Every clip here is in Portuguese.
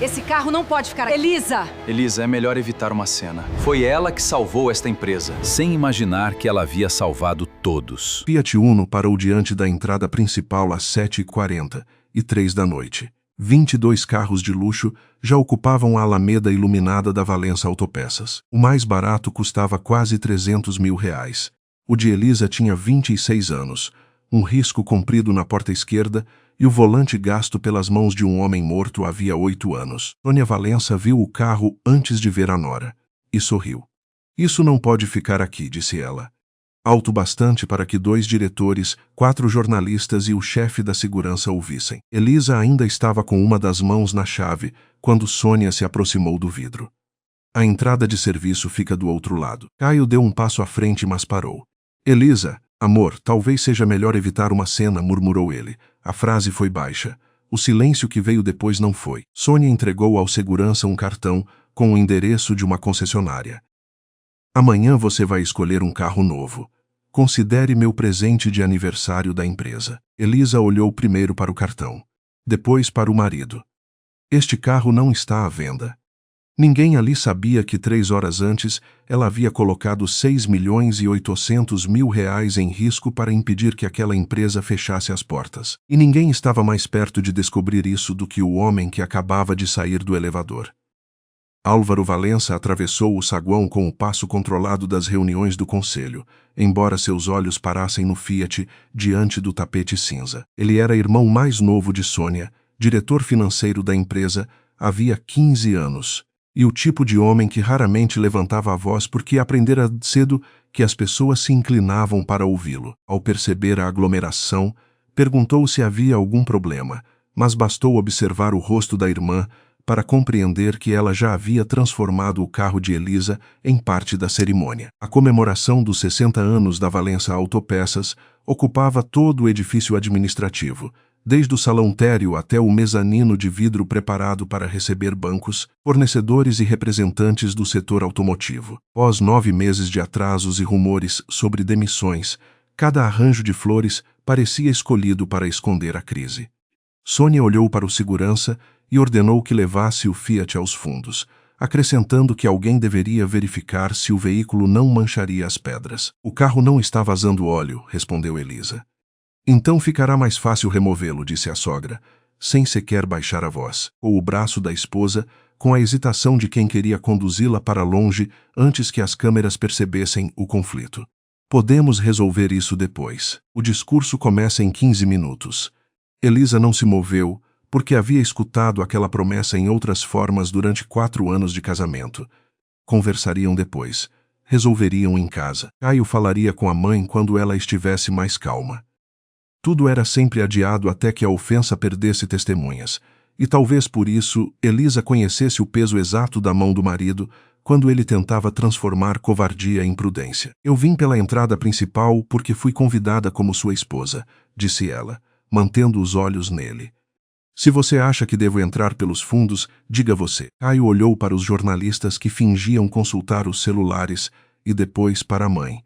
Esse carro não pode ficar aqui. Elisa! Elisa, é melhor evitar uma cena. Foi ela que salvou esta empresa. Sem imaginar que ela havia salvado todos. Fiat Uno parou diante da entrada principal às 7h40 e 3 da noite. 22 carros de luxo já ocupavam a alameda iluminada da Valença Autopeças. O mais barato custava quase R$300 mil. O de Elisa tinha 26 anos, um risco comprido na porta esquerda e o volante gasto pelas mãos de um homem morto havia 8 anos. Sônia Valença viu o carro antes de ver a nora e sorriu. Isso não pode ficar aqui, disse ela. Alto bastante para que 2 diretores, 4 jornalistas e o chefe da segurança ouvissem. Elisa ainda estava com uma das mãos na chave quando Sônia se aproximou do vidro. A entrada de serviço fica do outro lado. Caio deu um passo à frente, mas parou. Elisa, amor, talvez seja melhor evitar uma cena, murmurou ele. A frase foi baixa. O silêncio que veio depois não foi. Sônia entregou ao segurança um cartão com o endereço de uma concessionária. Amanhã você vai escolher um carro novo. Considere meu presente de aniversário da empresa. Elisa olhou primeiro para o cartão, depois para o marido. Este carro não está à venda. Ninguém ali sabia que 3 horas antes ela havia colocado R$6.800.000 em risco para impedir que aquela empresa fechasse as portas. E ninguém estava mais perto de descobrir isso do que o homem que acabava de sair do elevador. Álvaro Valença atravessou o saguão com o passo controlado das reuniões do conselho, embora seus olhos parassem no Fiat diante do tapete cinza. Ele era irmão mais novo de Sônia, diretor financeiro da empresa, havia 15 anos, e o tipo de homem que raramente levantava a voz porque aprendera cedo que as pessoas se inclinavam para ouvi-lo. Ao perceber a aglomeração, perguntou se havia algum problema, mas bastou observar o rosto da irmã para compreender que ela já havia transformado o carro de Elisa em parte da cerimônia. A comemoração dos 60 anos da Valença Autopeças ocupava todo o edifício administrativo, desde o salão térreo até o mezanino de vidro preparado para receber bancos, fornecedores e representantes do setor automotivo. Após 9 meses de atrasos e rumores sobre demissões, cada arranjo de flores parecia escolhido para esconder a crise. Sônia olhou para o segurança e ordenou que levasse o Fiat aos fundos, acrescentando que alguém deveria verificar se o veículo não mancharia as pedras. O carro não está vazando óleo, respondeu Elisa. Então ficará mais fácil removê-lo, disse a sogra, sem sequer baixar a voz. Ou o braço da esposa, com a hesitação de quem queria conduzi-la para longe antes que as câmeras percebessem o conflito. Podemos resolver isso depois. O discurso começa em 15 minutos. Elisa não se moveu, porque havia escutado aquela promessa em outras formas durante 4 anos de casamento. Conversariam depois. Resolveriam em casa. Caio falaria com a mãe quando ela estivesse mais calma. Tudo era sempre adiado até que a ofensa perdesse testemunhas. E talvez por isso Elisa conhecesse o peso exato da mão do marido quando ele tentava transformar covardia em prudência. Eu vim pela entrada principal porque fui convidada como sua esposa, disse ela, mantendo os olhos nele. Se você acha que devo entrar pelos fundos, diga você. Caio olhou para os jornalistas que fingiam consultar os celulares e depois para a mãe,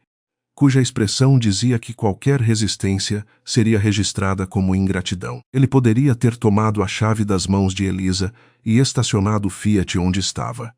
cuja expressão dizia que qualquer resistência seria registrada como ingratidão. Ele poderia ter tomado a chave das mãos de Elisa e estacionado o Fiat onde estava.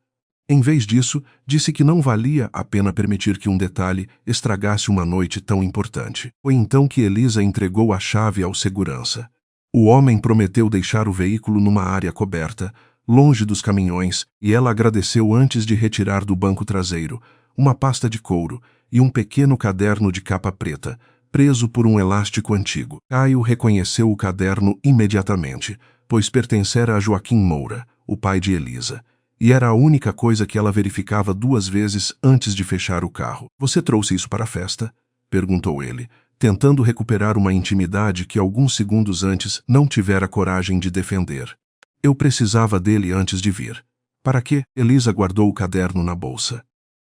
Em vez disso, disse que não valia a pena permitir que um detalhe estragasse uma noite tão importante. Foi então que Elisa entregou a chave ao segurança. O homem prometeu deixar o veículo numa área coberta, longe dos caminhões, e ela agradeceu antes de retirar do banco traseiro uma pasta de couro e um pequeno caderno de capa preta, preso por um elástico antigo. Caio reconheceu o caderno imediatamente, pois pertencera a Joaquim Moura, o pai de Elisa, e era a única coisa que ela verificava 2 vezes antes de fechar o carro. Você trouxe isso para a festa? Perguntou ele, tentando recuperar uma intimidade que alguns segundos antes não tivera coragem de defender. Eu precisava dele antes de vir. Para quê? Elisa guardou o caderno na bolsa.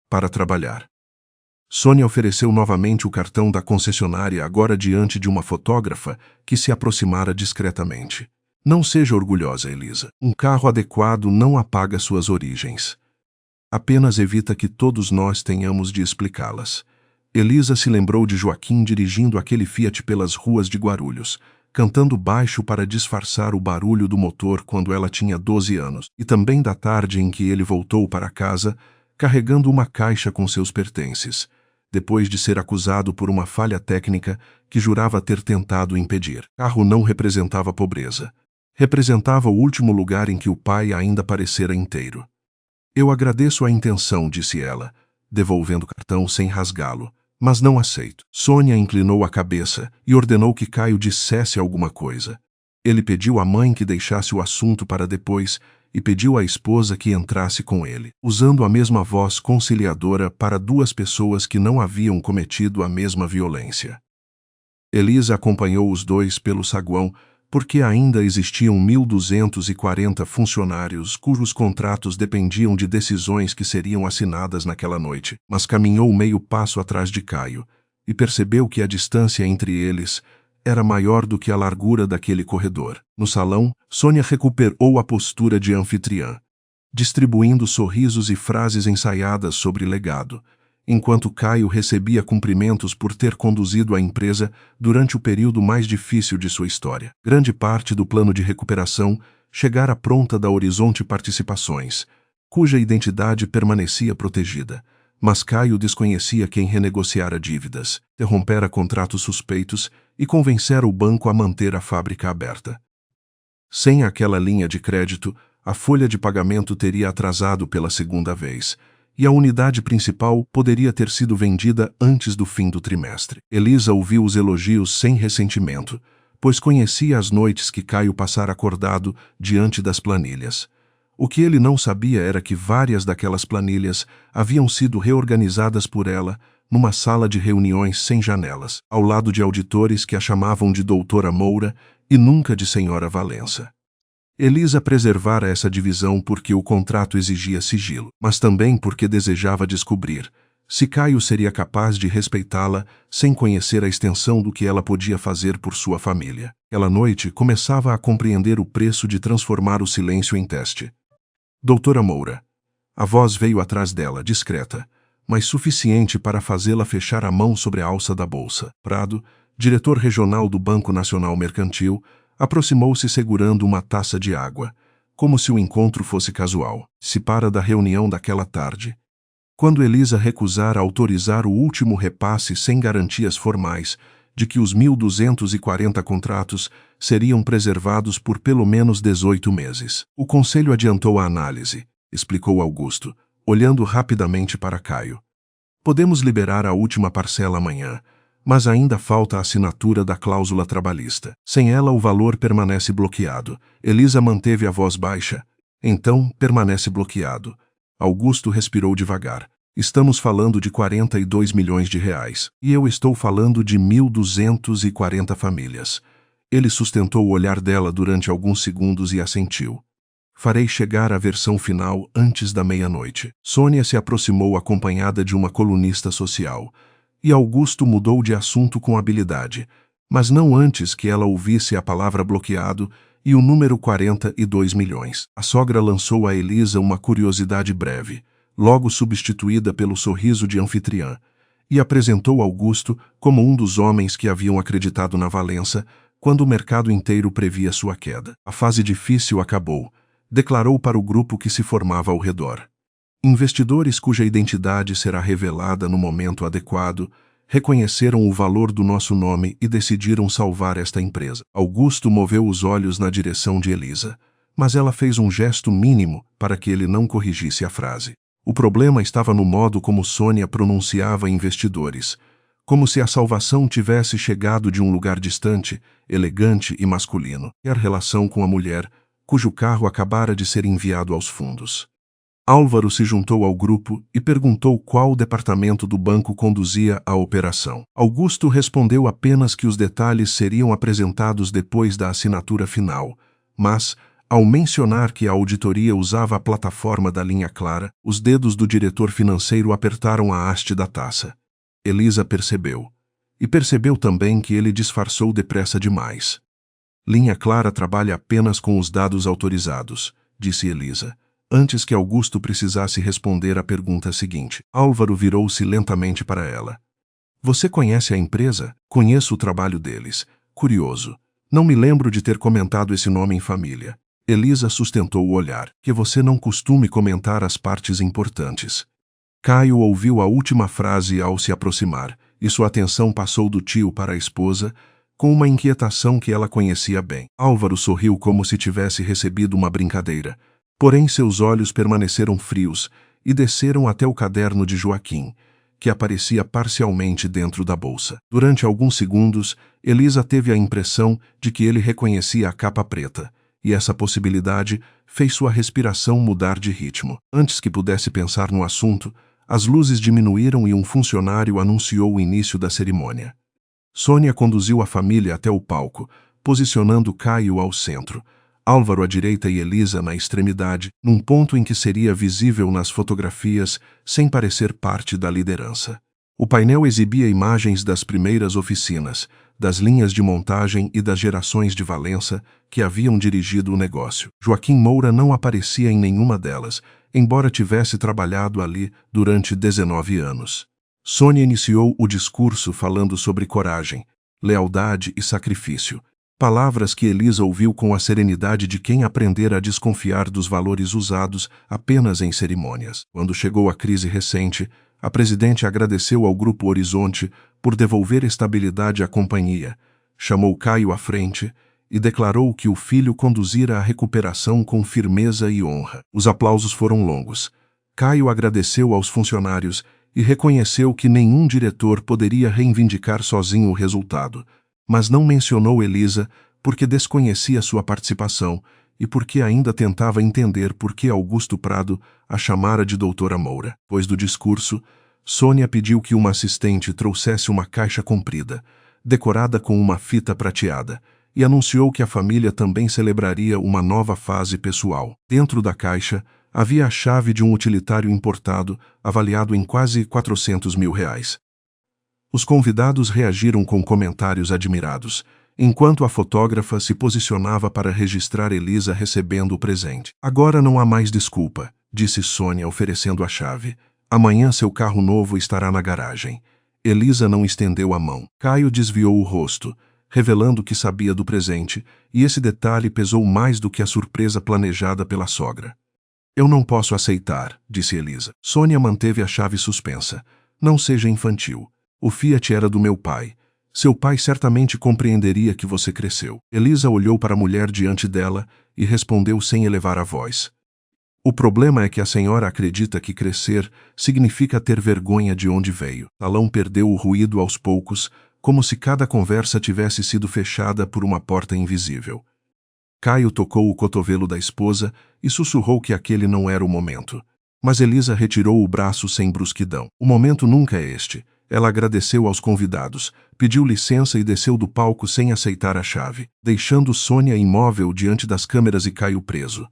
Para trabalhar. Sônia ofereceu novamente o cartão da concessionária, agora diante de uma fotógrafa que se aproximara discretamente. Não seja orgulhosa, Elisa. Um carro adequado não apaga suas origens. Apenas evita que todos nós tenhamos de explicá-las. Elisa se lembrou de Joaquim dirigindo aquele Fiat pelas ruas de Guarulhos, cantando baixo para disfarçar o barulho do motor quando ela tinha 12 anos, e também da tarde em que ele voltou para casa, carregando uma caixa com seus pertences, depois de ser acusado por uma falha técnica que jurava ter tentado impedir. O carro não representava pobreza. Representava o último lugar em que o pai ainda parecera inteiro. Eu agradeço a intenção, disse ela, devolvendo o cartão sem rasgá-lo, mas não aceito. Sônia inclinou a cabeça e ordenou que Caio dissesse alguma coisa. Ele pediu à mãe que deixasse o assunto para depois e pediu à esposa que entrasse com ele, usando a mesma voz conciliadora para duas pessoas que não haviam cometido a mesma violência. Elisa acompanhou os dois pelo saguão, porque ainda existiam 1.240 funcionários cujos contratos dependiam de decisões que seriam assinadas naquela noite, mas caminhou meio passo atrás de Caio e percebeu que a distância entre eles era maior do que a largura daquele corredor. No salão, Sônia recuperou a postura de anfitriã, distribuindo sorrisos e frases ensaiadas sobre legado, enquanto Caio recebia cumprimentos por ter conduzido a empresa durante o período mais difícil de sua história. Grande parte do plano de recuperação chegara pronta da Horizonte Participações, cuja identidade permanecia protegida, mas Caio desconhecia quem renegociara dívidas, interrompera contratos suspeitos e convencera o banco a manter a fábrica aberta. Sem aquela linha de crédito, a folha de pagamento teria atrasado pela segunda vez, e a unidade principal poderia ter sido vendida antes do fim do trimestre. Elisa ouviu os elogios sem ressentimento, pois conhecia as noites que Caio passara acordado diante das planilhas. O que ele não sabia era que várias daquelas planilhas haviam sido reorganizadas por ela numa sala de reuniões sem janelas, ao lado de auditores que a chamavam de Doutora Moura e nunca de Senhora Valença. Elisa preservara essa divisão porque o contrato exigia sigilo, mas também porque desejava descobrir se Caio seria capaz de respeitá-la sem conhecer a extensão do que ela podia fazer por sua família. Aquela noite começava a compreender o preço de transformar o silêncio em teste. Doutora Moura. A voz veio atrás dela, discreta, mas suficiente para fazê-la fechar a mão sobre a alça da bolsa. Prado, diretor regional do Banco Nacional Mercantil, aproximou-se segurando uma taça de água, como se o encontro fosse casual. Se para da reunião daquela tarde, quando Elisa recusara autorizar o último repasse sem garantias formais de que os 1.240 contratos seriam preservados por pelo menos 18 meses. O conselho adiantou a análise, explicou Augusto, olhando rapidamente para Caio. Podemos liberar a última parcela amanhã, mas ainda falta a assinatura da cláusula trabalhista. Sem ela, o valor permanece bloqueado. Elisa manteve a voz baixa. Então, permanece bloqueado. Augusto respirou devagar. Estamos falando de 42 milhões de reais. E eu estou falando de 1.240 famílias. Ele sustentou o olhar dela durante alguns segundos e assentiu. Farei chegar a versão final antes da meia-noite. Sônia se aproximou acompanhada de uma colunista social. E Augusto mudou de assunto com habilidade, mas não antes que ela ouvisse a palavra bloqueado e o número 42 milhões. A sogra lançou a Elisa uma curiosidade breve, logo substituída pelo sorriso de anfitriã, e apresentou Augusto como um dos homens que haviam acreditado na Valença quando o mercado inteiro previa sua queda. A fase difícil acabou, declarou para o grupo que se formava ao redor. Investidores cuja identidade será revelada no momento adequado reconheceram o valor do nosso nome e decidiram salvar esta empresa. Augusto moveu os olhos na direção de Elisa, mas ela fez um gesto mínimo para que ele não corrigisse a frase. O problema estava no modo como Sônia pronunciava investidores, como se a salvação tivesse chegado de um lugar distante, elegante e masculino, e a relação com a mulher, cujo carro acabara de ser enviado aos fundos. Álvaro se juntou ao grupo e perguntou qual departamento do banco conduzia a operação. Augusto respondeu apenas que os detalhes seriam apresentados depois da assinatura final, mas, ao mencionar que a auditoria usava a plataforma da linha clara, os dedos do diretor financeiro apertaram a haste da taça. Elisa percebeu. E percebeu também que ele disfarçou depressa demais. Linha Clara trabalha apenas com os dados autorizados, disse Elisa, antes que Augusto precisasse responder à pergunta seguinte. Álvaro virou-se lentamente para ela. Você conhece a empresa? Conheço o trabalho deles. Curioso. Não me lembro de ter comentado esse nome em família. Elisa sustentou o olhar. Que você não costume comentar as partes importantes. Caio ouviu a última frase ao se aproximar, e sua atenção passou do tio para a esposa, com uma inquietação que ela conhecia bem. Álvaro sorriu como se tivesse recebido uma brincadeira, porém seus olhos permaneceram frios e desceram até o caderno de Joaquim, que aparecia parcialmente dentro da bolsa. Durante alguns segundos, Elisa teve a impressão de que ele reconhecia a capa preta, e essa possibilidade fez sua respiração mudar de ritmo. Antes que pudesse pensar no assunto, as luzes diminuíram e um funcionário anunciou o início da cerimônia. Sônia conduziu a família até o palco, posicionando Caio ao centro, Álvaro à direita e Elisa na extremidade, num ponto em que seria visível nas fotografias sem parecer parte da liderança. O painel exibia imagens das primeiras oficinas, das linhas de montagem e das gerações de Valença que haviam dirigido o negócio. Joaquim Moura não aparecia em nenhuma delas, embora tivesse trabalhado ali durante 19 anos. Sônia iniciou o discurso falando sobre coragem, lealdade e sacrifício, palavras que Elisa ouviu com a serenidade de quem aprendera a desconfiar dos valores usados apenas em cerimônias. Quando chegou a crise recente, a presidente agradeceu ao Grupo Horizonte por devolver estabilidade à companhia, chamou Caio à frente e declarou que o filho conduzira a recuperação com firmeza e honra. Os aplausos foram longos. Caio agradeceu aos funcionários e reconheceu que nenhum diretor poderia reivindicar sozinho o resultado, mas não mencionou Elisa porque desconhecia sua participação e porque ainda tentava entender por que Augusto Prado a chamara de doutora Moura. Depois do discurso, Sônia pediu que uma assistente trouxesse uma caixa comprida, decorada com uma fita prateada, e anunciou que a família também celebraria uma nova fase pessoal. Dentro da caixa, havia a chave de um utilitário importado, avaliado em quase R$400 mil. Os convidados reagiram com comentários admirados, enquanto a fotógrafa se posicionava para registrar Elisa recebendo o presente. Agora não há mais desculpa, disse Sônia oferecendo a chave. Amanhã seu carro novo estará na garagem. Elisa não estendeu a mão. Caio desviou o rosto, revelando que sabia do presente, e esse detalhe pesou mais do que a surpresa planejada pela sogra. Eu não posso aceitar, disse Elisa. Sônia manteve a chave suspensa. Não seja infantil. O Fiat era do meu pai. Seu pai certamente compreenderia que você cresceu. Elisa olhou para a mulher diante dela e respondeu sem elevar a voz. O problema é que a senhora acredita que crescer significa ter vergonha de onde veio. O salão perdeu o ruído aos poucos, como se cada conversa tivesse sido fechada por uma porta invisível. Caio tocou o cotovelo da esposa e sussurrou que aquele não era o momento. Mas Elisa retirou o braço sem brusquidão. O momento nunca é este. Ela agradeceu aos convidados, pediu licença e desceu do palco sem aceitar a chave, deixando Sônia imóvel diante das câmeras e Caio preso.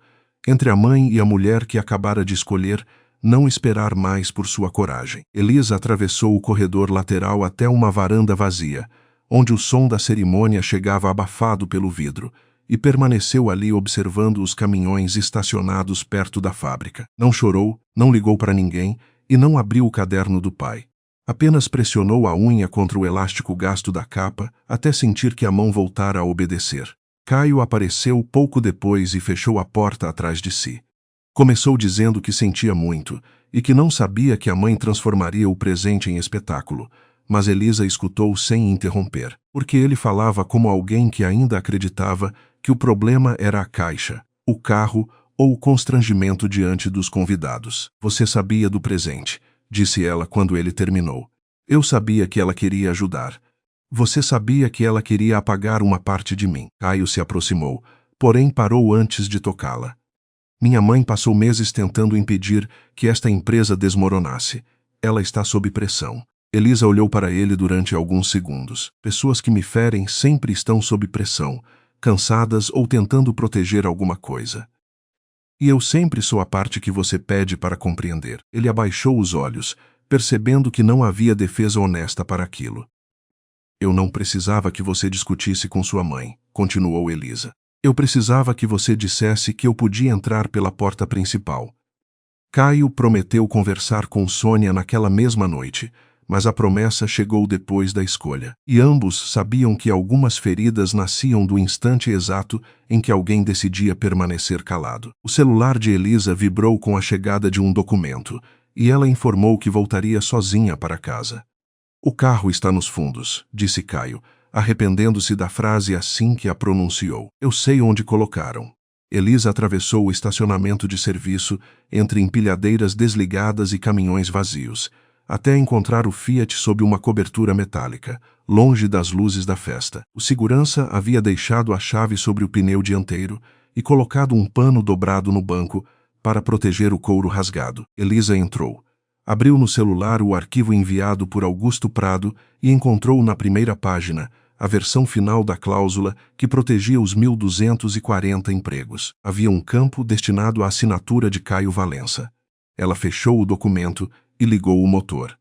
Entre a mãe e a mulher que acabara de escolher, não esperar mais por sua coragem. Elisa atravessou o corredor lateral até uma varanda vazia, onde o som da cerimônia chegava abafado pelo vidro, e permaneceu ali observando os caminhões estacionados perto da fábrica. Não chorou, não ligou para ninguém e não abriu o caderno do pai. Apenas pressionou a unha contra o elástico gasto da capa até sentir que a mão voltara a obedecer. Caio apareceu pouco depois e fechou a porta atrás de si. Começou dizendo que sentia muito e que não sabia que a mãe transformaria o presente em espetáculo, mas Elisa escutou sem interromper, porque ele falava como alguém que ainda acreditava que o problema era a caixa, o carro ou o constrangimento diante dos convidados. Você sabia do presente, disse ela quando ele terminou. Eu sabia que ela queria ajudar. Você sabia que ela queria apagar uma parte de mim. Caio se aproximou, porém parou antes de tocá-la. Minha mãe passou meses tentando impedir que esta empresa desmoronasse. Ela está sob pressão. Elisa olhou para ele durante alguns segundos. Pessoas que me ferem sempre estão sob pressão, cansadas ou tentando proteger alguma coisa. E eu sempre sou a parte que você pede para compreender. Ele abaixou os olhos, percebendo que não havia defesa honesta para aquilo. Eu não precisava que você discutisse com sua mãe, continuou Elisa. Eu precisava que você dissesse que eu podia entrar pela porta principal. Caio prometeu conversar com Sônia naquela mesma noite, mas a promessa chegou depois da escolha. E ambos sabiam que algumas feridas nasciam do instante exato em que alguém decidia permanecer calado. O celular de Elisa vibrou com a chegada de um documento, e ela informou que voltaria sozinha para casa. "O carro está nos fundos", disse Caio, arrependendo-se da frase assim que a pronunciou. "Eu sei onde colocaram." Elisa atravessou o estacionamento de serviço entre empilhadeiras desligadas e caminhões vazios, até encontrar o Fiat sob uma cobertura metálica, longe das luzes da festa. O segurança havia deixado a chave sobre o pneu dianteiro e colocado um pano dobrado no banco para proteger o couro rasgado. Elisa entrou. Abriu no celular o arquivo enviado por Augusto Prado e encontrou na primeira página a versão final da cláusula que protegia os 1.240 empregos. Havia um campo destinado à assinatura de Caio Valença. Ela fechou o documento e ligou o motor.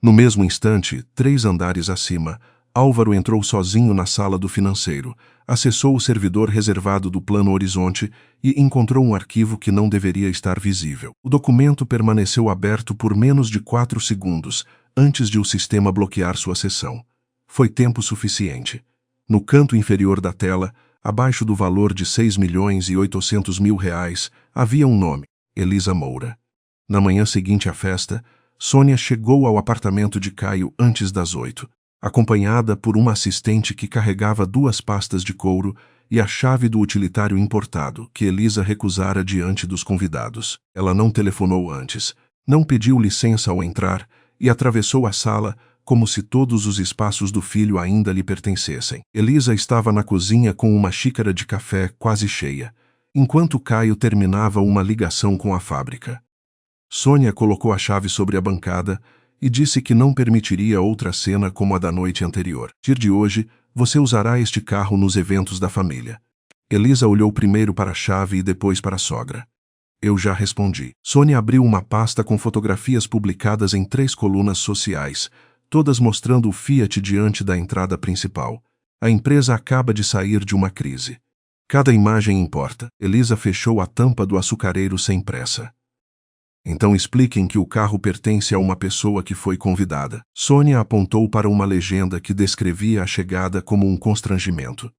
No mesmo instante, 3 andares acima, Álvaro entrou sozinho na sala do financeiro, acessou o servidor reservado do Plano Horizonte e encontrou um arquivo que não deveria estar visível. O documento permaneceu aberto por menos de 4 segundos, antes de o sistema bloquear sua sessão. Foi tempo suficiente. No canto inferior da tela, abaixo do valor de R$6.800.000, havia um nome: Elisa Moura. Na manhã seguinte à festa, Sônia chegou ao apartamento de Caio antes das 8, acompanhada por uma assistente que carregava 2 pastas de couro e a chave do utilitário importado, que Elisa recusara diante dos convidados. Ela não telefonou antes, não pediu licença ao entrar e atravessou a sala como se todos os espaços do filho ainda lhe pertencessem. Elisa estava na cozinha com uma xícara de café quase cheia, enquanto Caio terminava uma ligação com a fábrica. Sônia colocou a chave sobre a bancada e disse que não permitiria outra cena como a da noite anterior. "A partir de hoje, você usará este carro nos eventos da família." Elisa olhou primeiro para a chave e depois para a sogra. "Eu já respondi." Sônia abriu uma pasta com fotografias publicadas em 3 colunas sociais, todas mostrando o Fiat diante da entrada principal. A empresa acaba de sair de uma crise. Cada imagem importa. Elisa fechou a tampa do açucareiro sem pressa. "Então expliquem que o carro pertence a uma pessoa que foi convidada." Sônia apontou para uma legenda que descrevia a chegada como um constrangimento.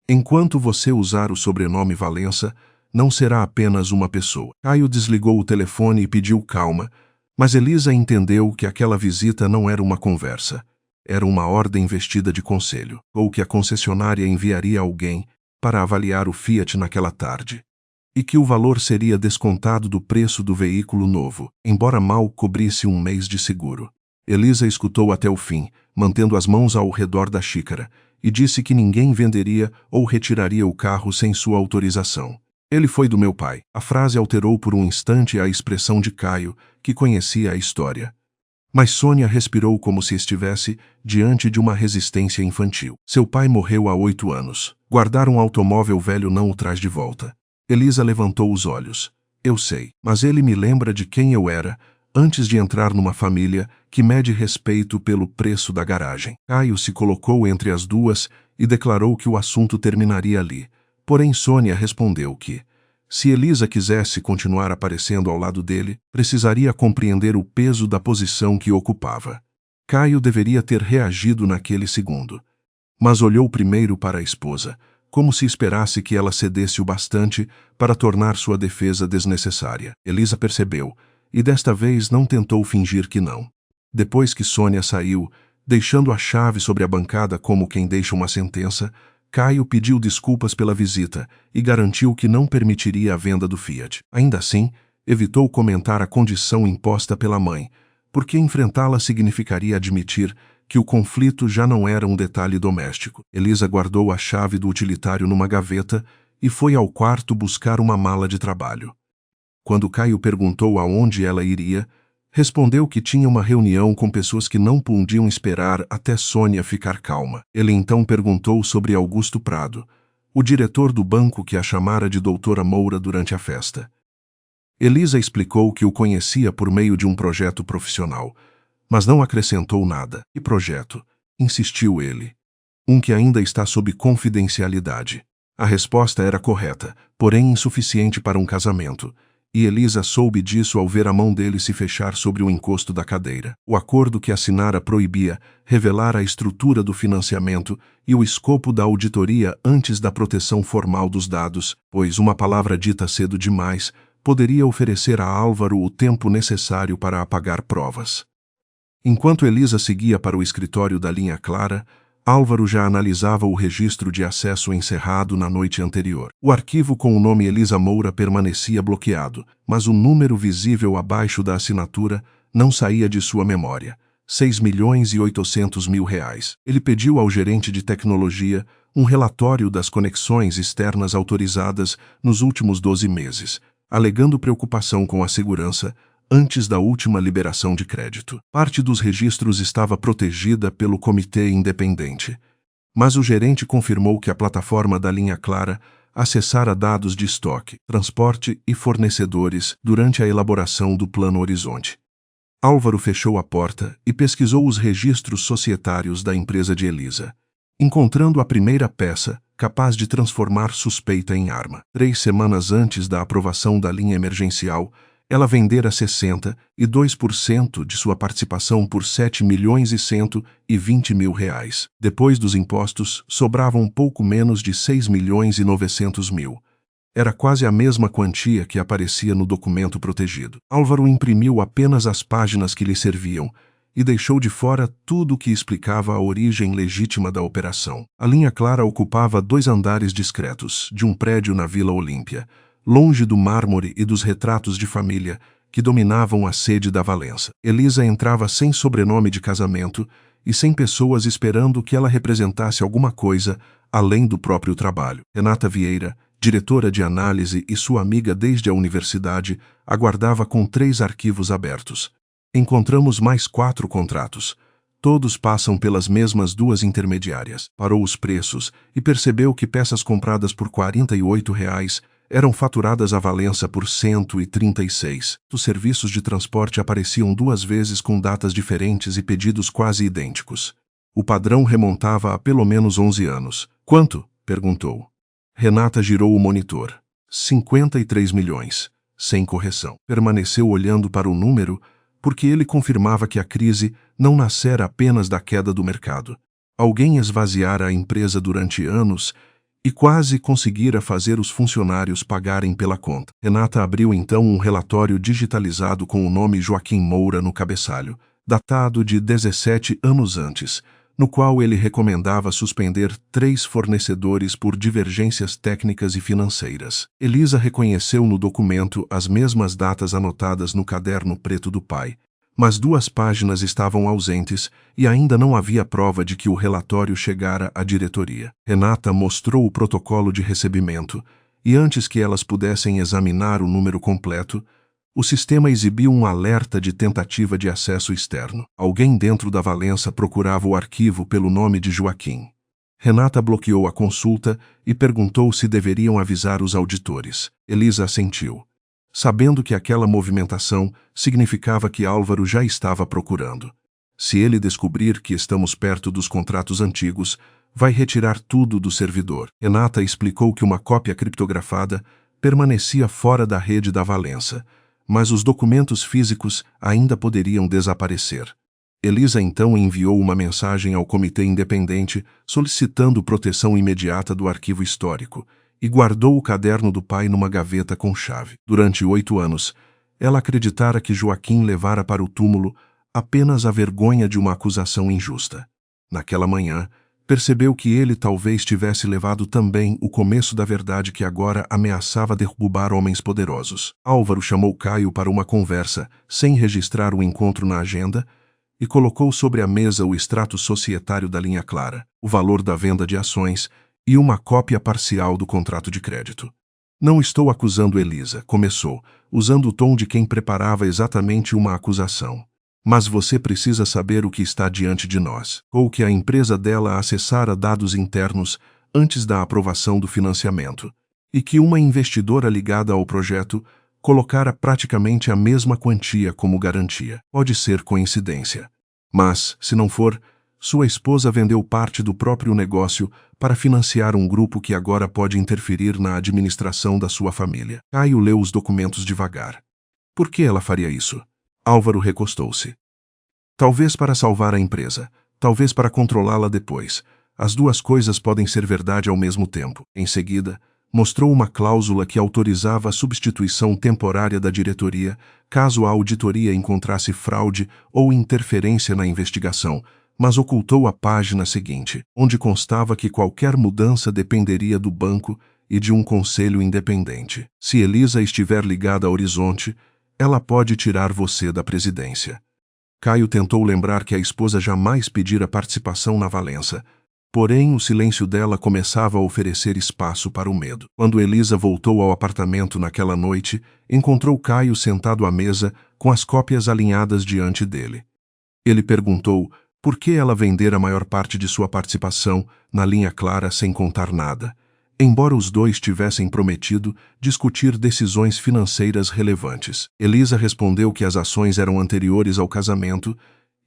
"Enquanto você usar o sobrenome Valença, não será apenas uma pessoa." Caio desligou o telefone e pediu calma, mas Elisa entendeu que aquela visita não era uma conversa. Era uma ordem vestida de conselho, ou que a concessionária enviaria alguém para avaliar o Fiat naquela tarde, e que o valor seria descontado do preço do veículo novo, embora mal cobrisse um mês de seguro. Elisa escutou até o fim, mantendo as mãos ao redor da xícara, e disse que ninguém venderia ou retiraria o carro sem sua autorização. "Ele foi do meu pai." A frase alterou por um instante a expressão de Caio, que conhecia a história. Mas Sônia respirou como se estivesse diante de uma resistência infantil. "Seu pai morreu há 8 anos. Guardar um automóvel velho não o traz de volta." Elisa levantou os olhos. "Eu sei, mas ele me lembra de quem eu era antes de entrar numa família que mede respeito pelo preço da garagem." Caio se colocou entre as duas e declarou que o assunto terminaria ali. Porém Sônia respondeu que, se Elisa quisesse continuar aparecendo ao lado dele, precisaria compreender o peso da posição que ocupava. Caio deveria ter reagido naquele segundo, mas olhou primeiro para a esposa, como se esperasse que ela cedesse o bastante para tornar sua defesa desnecessária. Elisa percebeu, e desta vez não tentou fingir que não. Depois que Sônia saiu, deixando a chave sobre a bancada como quem deixa uma sentença, Caio pediu desculpas pela visita e garantiu que não permitiria a venda do Fiat. Ainda assim, evitou comentar a condição imposta pela mãe, porque enfrentá-la significaria admitir que o conflito já não era um detalhe doméstico. Elisa guardou a chave do utilitário numa gaveta e foi ao quarto buscar uma mala de trabalho. Quando Caio perguntou aonde ela iria, respondeu que tinha uma reunião com pessoas que não podiam esperar até Sônia ficar calma. Ele então perguntou sobre Augusto Prado, o diretor do banco que a chamara de doutora Moura durante a festa. Elisa explicou que o conhecia por meio de um projeto profissional, mas não acrescentou nada. "Que projeto?" insistiu ele. "Um que ainda está sob confidencialidade." A resposta era correta, porém insuficiente para um casamento, e Elisa soube disso ao ver a mão dele se fechar sobre o encosto da cadeira. O acordo que assinara proibia revelar a estrutura do financiamento e o escopo da auditoria antes da proteção formal dos dados, pois uma palavra dita cedo demais poderia oferecer a Álvaro o tempo necessário para apagar provas. Enquanto Elisa seguia para o escritório da linha Clara, Álvaro já analisava o registro de acesso encerrado na noite anterior. O arquivo com o nome Elisa Moura permanecia bloqueado, mas o número visível abaixo da assinatura não saía de sua memória. R$6.800.000. Ele pediu ao gerente de tecnologia um relatório das conexões externas autorizadas nos últimos 12 meses, alegando preocupação com a segurança antes da última liberação de crédito. Parte dos registros estava protegida pelo comitê independente, mas o gerente confirmou que a plataforma da linha Clara acessara dados de estoque, transporte e fornecedores durante a elaboração do Plano Horizonte. Álvaro fechou a porta e pesquisou os registros societários da empresa de Elisa, encontrando a primeira peça capaz de transformar suspeita em arma. 3 semanas antes da aprovação da linha emergencial, ela vendera 62% de sua participação por R$7.120.000. Depois dos impostos, sobravam pouco menos de R$6.900.000. Era quase a mesma quantia que aparecia no documento protegido. Álvaro imprimiu apenas as páginas que lhe serviam e deixou de fora tudo o que explicava a origem legítima da operação. A linha Clara ocupava 2 andares discretos de um prédio na Vila Olímpia, longe do mármore e dos retratos de família que dominavam a sede da Valença. Elisa entrava sem sobrenome de casamento e sem pessoas esperando que ela representasse alguma coisa além do próprio trabalho. Renata Vieira, diretora de análise e sua amiga desde a universidade, aguardava com 3 arquivos abertos. Encontramos mais 4 contratos. Todos passam pelas mesmas 2 intermediárias. Parou os preços e percebeu que peças compradas por R$48 eram faturadas à Valença por 136. Os serviços de transporte apareciam 2 vezes com datas diferentes e pedidos quase idênticos. O padrão remontava a pelo menos 11 anos. Quanto? Perguntou. Renata girou o monitor. 53 milhões, sem correção. Permaneceu olhando para o número, porque ele confirmava que a crise não nascera apenas da queda do mercado. Alguém esvaziara a empresa durante anos e quase conseguira fazer os funcionários pagarem pela conta. Renata abriu então um relatório digitalizado com o nome Joaquim Moura no cabeçalho, datado de 17 anos antes, no qual ele recomendava suspender 3 fornecedores por divergências técnicas e financeiras. Elisa reconheceu no documento as mesmas datas anotadas no caderno preto do pai, mas 2 páginas estavam ausentes e ainda não havia prova de que o relatório chegara à diretoria. Renata mostrou o protocolo de recebimento e, antes que elas pudessem examinar o número completo, o sistema exibiu um alerta de tentativa de acesso externo. Alguém dentro da Valença procurava o arquivo pelo nome de Joaquim. Renata bloqueou a consulta e perguntou se deveriam avisar os auditores. Elisa assentiu, sabendo que aquela movimentação significava que Álvaro já estava procurando. Se ele descobrir que estamos perto dos contratos antigos, vai retirar tudo do servidor. Renata explicou que uma cópia criptografada permanecia fora da rede da Valença, mas os documentos físicos ainda poderiam desaparecer. Elisa então enviou uma mensagem ao comitê independente solicitando proteção imediata do arquivo histórico e guardou o caderno do pai numa gaveta com chave. Durante 8 anos, ela acreditara que Joaquim levara para o túmulo apenas a vergonha de uma acusação injusta. Naquela manhã, percebeu que ele talvez tivesse levado também o começo da verdade que agora ameaçava derrubar homens poderosos. Álvaro chamou Caio para uma conversa, sem registrar o encontro na agenda, e colocou sobre a mesa o extrato societário da linha Clara, o valor da venda de ações e uma cópia parcial do contrato de crédito. Não estou acusando Elisa, começou, usando o tom de quem preparava exatamente uma acusação. Mas você precisa saber o que está diante de nós, ou que a empresa dela acessara dados internos antes da aprovação do financiamento, e que uma investidora ligada ao projeto colocara praticamente a mesma quantia como garantia. Pode ser coincidência. Mas, se não for, sua esposa vendeu parte do próprio negócio para financiar um grupo que agora pode interferir na administração da sua família. Caio leu os documentos devagar. Por que ela faria isso? Álvaro recostou-se. Talvez para salvar a empresa, talvez para controlá-la depois. As duas coisas podem ser verdade ao mesmo tempo. Em seguida, mostrou uma cláusula que autorizava a substituição temporária da diretoria caso a auditoria encontrasse fraude ou interferência na investigação, mas ocultou a página seguinte, onde constava que qualquer mudança dependeria do banco e de um conselho independente. Se Elisa estiver ligada a Horizonte, ela pode tirar você da presidência. Caio tentou lembrar que a esposa jamais pedira participação na Valença, porém o silêncio dela começava a oferecer espaço para o medo. Quando Elisa voltou ao apartamento naquela noite, encontrou Caio sentado à mesa com as cópias alinhadas diante dele. Ele perguntou por que ela vendera a maior parte de sua participação na linha clara sem contar nada, embora os dois tivessem prometido discutir decisões financeiras relevantes. Elisa respondeu que as ações eram anteriores ao casamento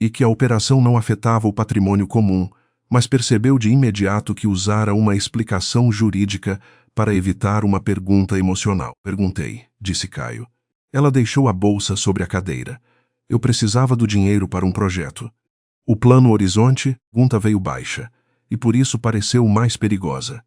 e que a operação não afetava o patrimônio comum, mas percebeu de imediato que usara uma explicação jurídica para evitar uma pergunta emocional. Perguntei, disse Caio. Ela deixou a bolsa sobre a cadeira. Eu precisava do dinheiro para um projeto. O plano Horizonte, pergunta veio baixa, e por isso pareceu mais perigosa.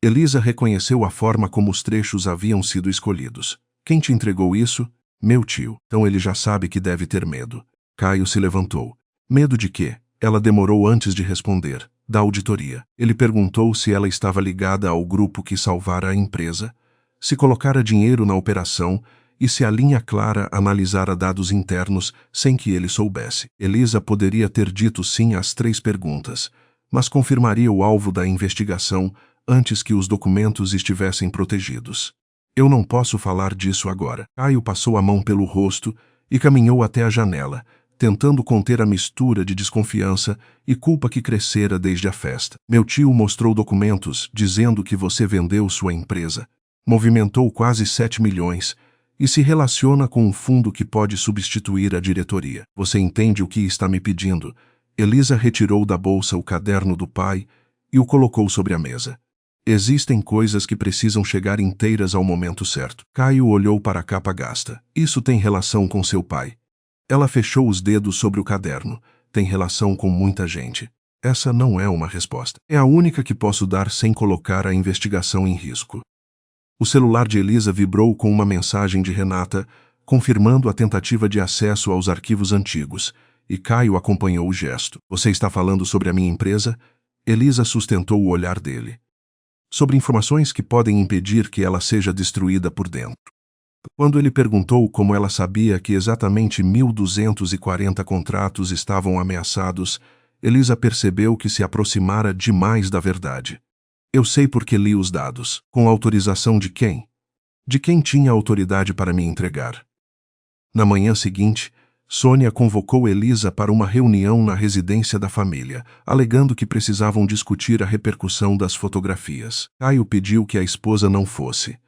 Elisa reconheceu a forma como os trechos haviam sido escolhidos. Quem te entregou isso? Meu tio. Então ele já sabe que deve ter medo. Caio se levantou. Medo de quê? Ela demorou antes de responder. Da auditoria. Ele perguntou se ela estava ligada ao grupo que salvara a empresa, se colocara dinheiro na operação e se a linha clara analisara dados internos sem que ele soubesse. Elisa poderia ter dito sim às 3 perguntas, mas confirmaria o alvo da investigação antes que os documentos estivessem protegidos. Eu não posso falar disso agora. Caio passou a mão pelo rosto e caminhou até a janela, tentando conter a mistura de desconfiança e culpa que crescera desde a festa. Meu tio mostrou documentos dizendo que você vendeu sua empresa, movimentou quase 7 milhões e se relaciona com um fundo que pode substituir a diretoria. Você entende o que está me pedindo? Elisa retirou da bolsa o caderno do pai e o colocou sobre a mesa. Existem coisas que precisam chegar inteiras ao momento certo. Caio olhou para a capa gasta. Isso tem relação com seu pai. Ela fechou os dedos sobre o caderno. Tem relação com muita gente. Essa não é uma resposta. É a única que posso dar sem colocar a investigação em risco. O celular de Elisa vibrou com uma mensagem de Renata, confirmando a tentativa de acesso aos arquivos antigos, e Caio acompanhou o gesto. Você está falando sobre a minha empresa? Elisa sustentou o olhar dele. Sobre informações que podem impedir que ela seja destruída por dentro. Quando ele perguntou como ela sabia que exatamente 1.240 contratos estavam ameaçados, Elisa percebeu que se aproximara demais da verdade. Eu sei porque li os dados. Com autorização de quem? De quem tinha autoridade para me entregar. Na manhã seguinte, Sônia convocou Elisa para uma reunião na residência da família, alegando que precisavam discutir a repercussão das fotografias. Caio pediu que a esposa não fosse.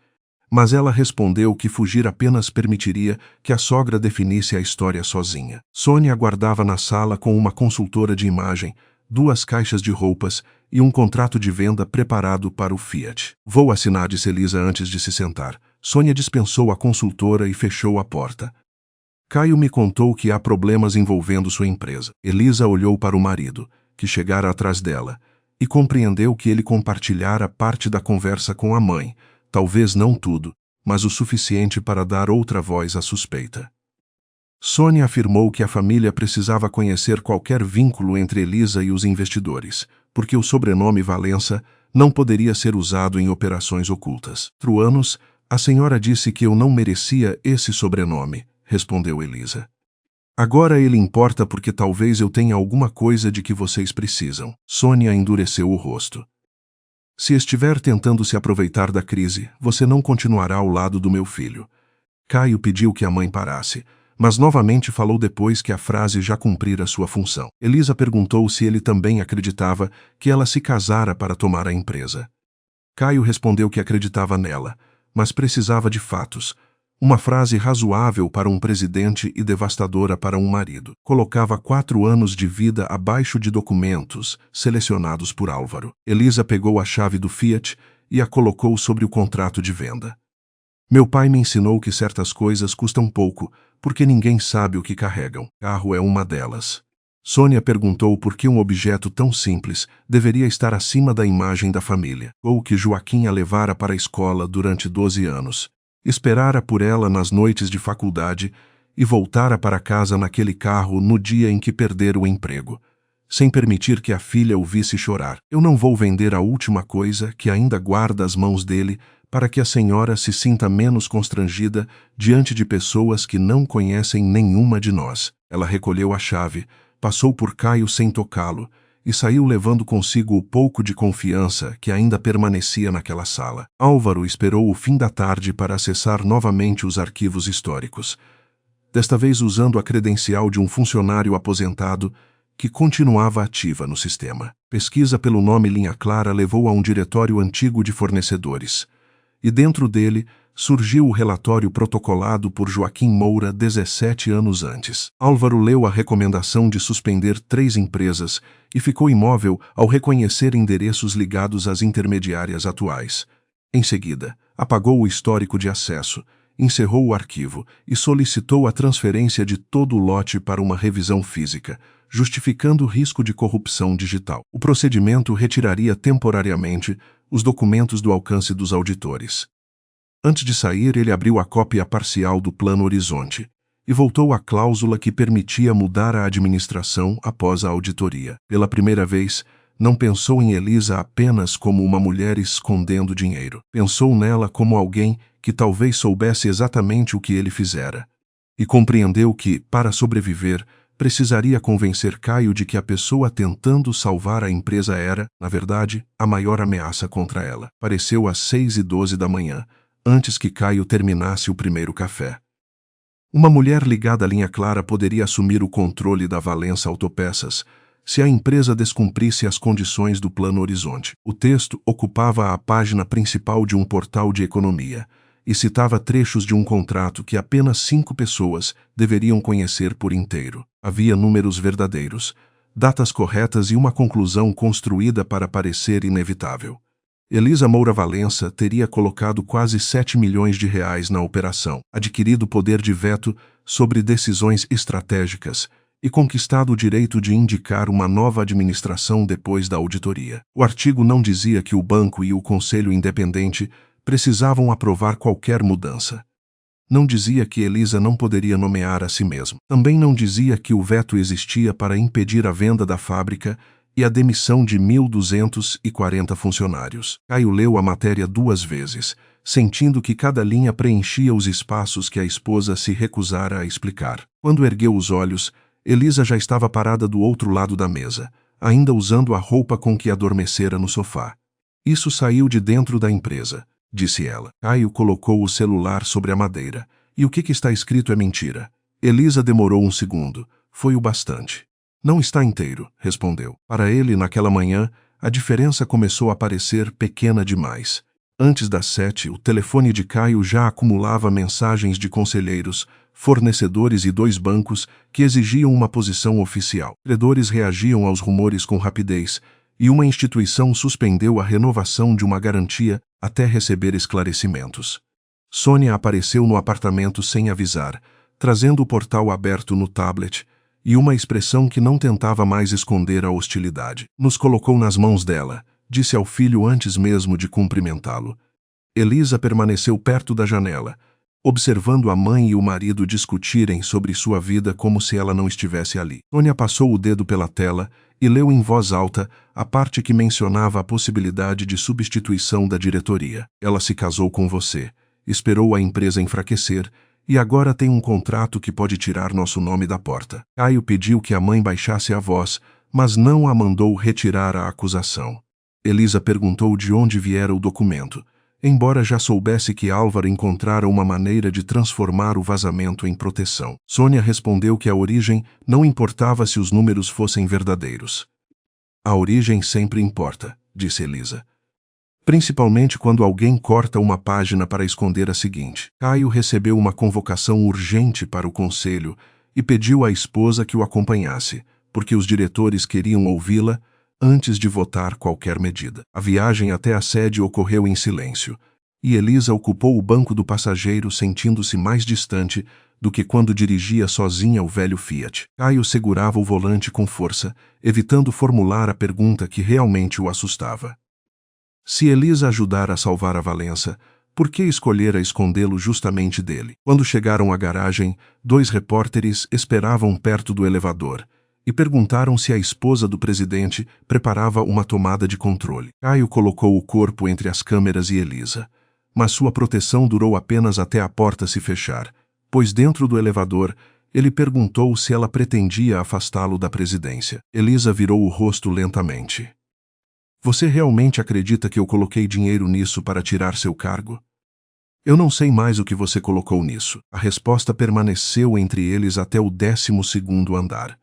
Mas ela respondeu que fugir apenas permitiria que a sogra definisse a história sozinha. Sônia aguardava na sala com uma consultora de imagem, 2 caixas de roupas e um contrato de venda preparado para o Fiat. Vou assinar, disse Elisa antes de se sentar. Sônia dispensou a consultora e fechou a porta. Caio me contou que há problemas envolvendo sua empresa. Elisa olhou para o marido, que chegara atrás dela, e compreendeu que ele compartilhara parte da conversa com a mãe, talvez não tudo, mas o suficiente para dar outra voz à suspeita. Sônia afirmou que a família precisava conhecer qualquer vínculo entre Elisa e os investidores, porque o sobrenome Valença não poderia ser usado em operações ocultas. Por anos, a senhora disse que eu não merecia esse sobrenome, respondeu Elisa. Agora ele importa porque talvez eu tenha alguma coisa de que vocês precisam. Sônia endureceu o rosto. Se estiver tentando se aproveitar da crise, você não continuará ao lado do meu filho. Caio pediu que a mãe parasse, mas novamente falou depois que a frase já cumprira sua função. Elisa perguntou se ele também acreditava que ela se casara para tomar a empresa. Caio respondeu que acreditava nela, mas precisava de fatos, Uma frase razoável para um presidente e devastadora para um marido. Colocava 4 anos de vida abaixo de documentos selecionados por Álvaro. Elisa pegou a chave do Fiat e a colocou sobre o contrato de venda. Meu pai me ensinou que certas coisas custam pouco, porque ninguém sabe o que carregam. Carro é uma delas. Sônia perguntou por que um objeto tão simples deveria estar acima da imagem da família, ou que Joaquim a levara para a escola durante 12 anos. Esperara por ela nas noites de faculdade e voltara para casa naquele carro no dia em que perdera o emprego, sem permitir que a filha o visse chorar. Eu não vou vender a última coisa que ainda guarda as mãos dele para que a senhora se sinta menos constrangida diante de pessoas que não conhecem nenhuma de nós. Ela recolheu a chave, passou por Caio sem tocá-lo e saiu levando consigo o pouco de confiança que ainda permanecia naquela sala. Álvaro esperou o fim da tarde para acessar novamente os arquivos históricos, desta vez usando a credencial de um funcionário aposentado que continuava ativa no sistema. Pesquisa pelo nome Linha Clara levou a um diretório antigo de fornecedores, e dentro dele surgiu o relatório protocolado por Joaquim Moura 17 anos antes. Álvaro leu a recomendação de suspender 3 empresas e ficou imóvel ao reconhecer endereços ligados às intermediárias atuais. Em seguida, apagou o histórico de acesso, encerrou o arquivo e solicitou a transferência de todo o lote para uma revisão física, justificando o risco de corrupção digital. O procedimento retiraria temporariamente os documentos do alcance dos auditores. Antes de sair, ele abriu a cópia parcial do Plano Horizonte e voltou à cláusula que permitia mudar a administração após a auditoria. Pela primeira vez, não pensou em Elisa apenas como uma mulher escondendo dinheiro. Pensou nela como alguém que talvez soubesse exatamente o que ele fizera. E compreendeu que, para sobreviver, precisaria convencer Caio de que a pessoa tentando salvar a empresa era, na verdade, a maior ameaça contra ela. Apareceu às 6h12 da manhã, antes que Caio terminasse o primeiro café. Uma mulher ligada à Linha Clara poderia assumir o controle da Valença Autopeças se a empresa descumprisse as condições do Plano Horizonte. O texto ocupava a página principal de um portal de economia e citava trechos de um contrato que apenas 5 pessoas deveriam conhecer por inteiro. Havia números verdadeiros, datas corretas e uma conclusão construída para parecer inevitável. Elisa Moura Valença teria colocado quase 7 milhões de reais na operação, adquirido poder de veto sobre decisões estratégicas e conquistado o direito de indicar uma nova administração depois da auditoria. O artigo não dizia que o banco e o conselho independente precisavam aprovar qualquer mudança. Não dizia que Elisa não poderia nomear a si mesma. Também não dizia que o veto existia para impedir a venda da fábrica e a demissão de 1.240 funcionários. Caio leu a matéria 2 vezes, sentindo que cada linha preenchia os espaços que a esposa se recusara a explicar. Quando ergueu os olhos, Elisa já estava parada do outro lado da mesa, ainda usando a roupa com que adormecera no sofá. Isso saiu de dentro da empresa, disse ela. Caio colocou o celular sobre a madeira. E o que está escrito é mentira. Elisa demorou um segundo. Foi o bastante. Não está inteiro, respondeu. Para ele, naquela manhã, a diferença começou a parecer pequena demais. Antes das 7, o telefone de Caio já acumulava mensagens de conselheiros, fornecedores e 2 bancos que exigiam uma posição oficial. Credores reagiam aos rumores com rapidez, e uma instituição suspendeu a renovação de uma garantia até receber esclarecimentos. Sônia apareceu no apartamento sem avisar, trazendo o portal aberto no tablet, e uma expressão que não tentava mais esconder a hostilidade. Nos colocou nas mãos dela, disse ao filho antes mesmo de cumprimentá-lo. Elisa permaneceu perto da janela, observando a mãe e o marido discutirem sobre sua vida como se ela não estivesse ali. Sônia passou o dedo pela tela e leu em voz alta a parte que mencionava a possibilidade de substituição da diretoria. Ela se casou com você, esperou a empresa enfraquecer, e agora tem um contrato que pode tirar nosso nome da porta. Caio pediu que a mãe baixasse a voz, mas não a mandou retirar a acusação. Elisa perguntou de onde viera o documento, embora já soubesse que Álvaro encontrara uma maneira de transformar o vazamento em proteção. Sônia respondeu que a origem não importava se os números fossem verdadeiros. A origem sempre importa, disse Elisa. principalmente quando alguém corta uma página para esconder a seguinte. Caio recebeu uma convocação urgente para o conselho e pediu à esposa que o acompanhasse, porque os diretores queriam ouvi-la antes de votar qualquer medida. A viagem até a sede ocorreu em silêncio, e Elisa ocupou o banco do passageiro sentindo-se mais distante do que quando dirigia sozinha o velho Fiat. Caio segurava o volante com força, evitando formular a pergunta que realmente o assustava. Se Elisa ajudara a salvar a Valença, por que escolhera escondê-lo justamente dele? Quando chegaram à garagem, 2 repórteres esperavam perto do elevador e perguntaram se a esposa do presidente preparava uma tomada de controle. Caio colocou o corpo entre as câmeras e Elisa, mas sua proteção durou apenas até a porta se fechar, pois dentro do elevador ele perguntou se ela pretendia afastá-lo da presidência. Elisa virou o rosto lentamente. Você realmente acredita que eu coloquei dinheiro nisso para tirar seu cargo? Eu não sei mais o que você colocou nisso. A resposta permaneceu entre eles até o 12º andar.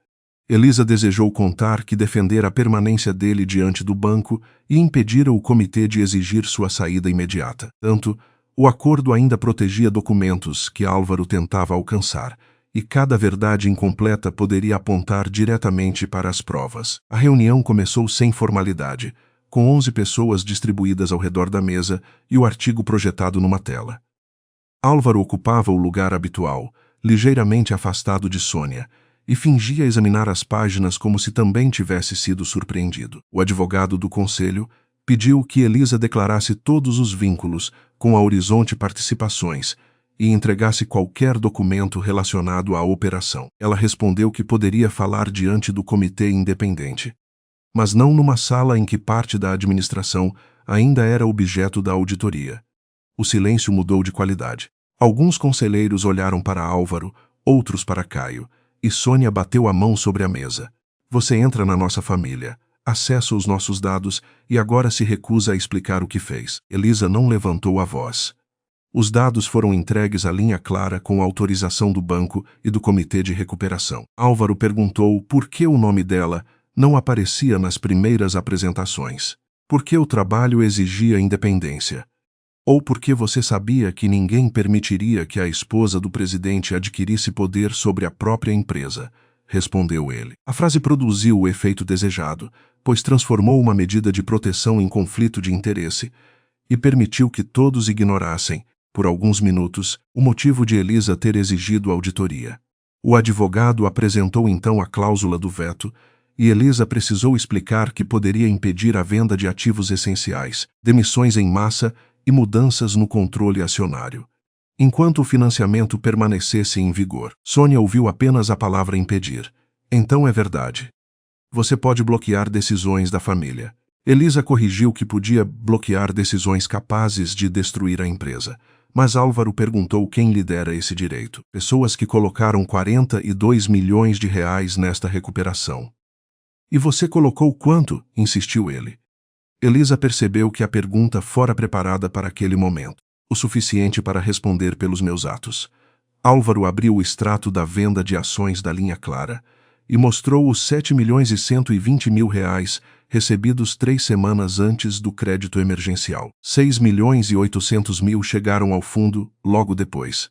Elisa desejou contar que defendera a permanência dele diante do banco e impedira o comitê de exigir sua saída imediata. Tanto, o acordo ainda protegia documentos que Álvaro tentava alcançar, e cada verdade incompleta poderia apontar diretamente para as provas. A reunião começou sem formalidade, com 11 pessoas distribuídas ao redor da mesa e o artigo projetado numa tela. Álvaro ocupava o lugar habitual, ligeiramente afastado de Sônia, e fingia examinar as páginas como se também tivesse sido surpreendido. O advogado do conselho pediu que Elisa declarasse todos os vínculos com a Horizonte Participações e entregasse qualquer documento relacionado à operação. Ela respondeu que poderia falar diante do comitê independente, mas não numa sala em que parte da administração ainda era objeto da auditoria. O silêncio mudou de qualidade. Alguns conselheiros olharam para Álvaro, outros para Caio, e Sônia bateu a mão sobre a mesa. Você entra na nossa família, acessa os nossos dados e agora se recusa a explicar o que fez. Elisa não levantou a voz. Os dados foram entregues à linha clara com autorização do banco e do comitê de recuperação. Álvaro perguntou por que o nome dela não aparecia nas primeiras apresentações. Por que o trabalho exigia independência? Ou porque você sabia que ninguém permitiria que a esposa do presidente adquirisse poder sobre a própria empresa? Respondeu ele. A frase produziu o efeito desejado, pois transformou uma medida de proteção em conflito de interesse e permitiu que todos ignorassem, por alguns minutos, o motivo de Elisa ter exigido auditoria. O advogado apresentou então a cláusula do veto e Elisa precisou explicar que poderia impedir a venda de ativos essenciais, demissões em massa e mudanças no controle acionário, enquanto o financiamento permanecesse em vigor. Sônia ouviu apenas a palavra impedir. Então é verdade. Você pode bloquear decisões da família. Elisa corrigiu que podia bloquear decisões capazes de destruir a empresa, mas Álvaro perguntou quem lhe dera esse direito. Pessoas que colocaram 42 milhões de reais nesta recuperação. E você colocou quanto? Insistiu ele. Elisa percebeu que a pergunta fora preparada para aquele momento. O suficiente para responder pelos meus atos. Álvaro abriu o extrato da venda de ações da linha clara e mostrou os 7.120.000 reais recebidos 3 semanas antes do crédito emergencial. 6.800.000 chegaram ao fundo logo depois.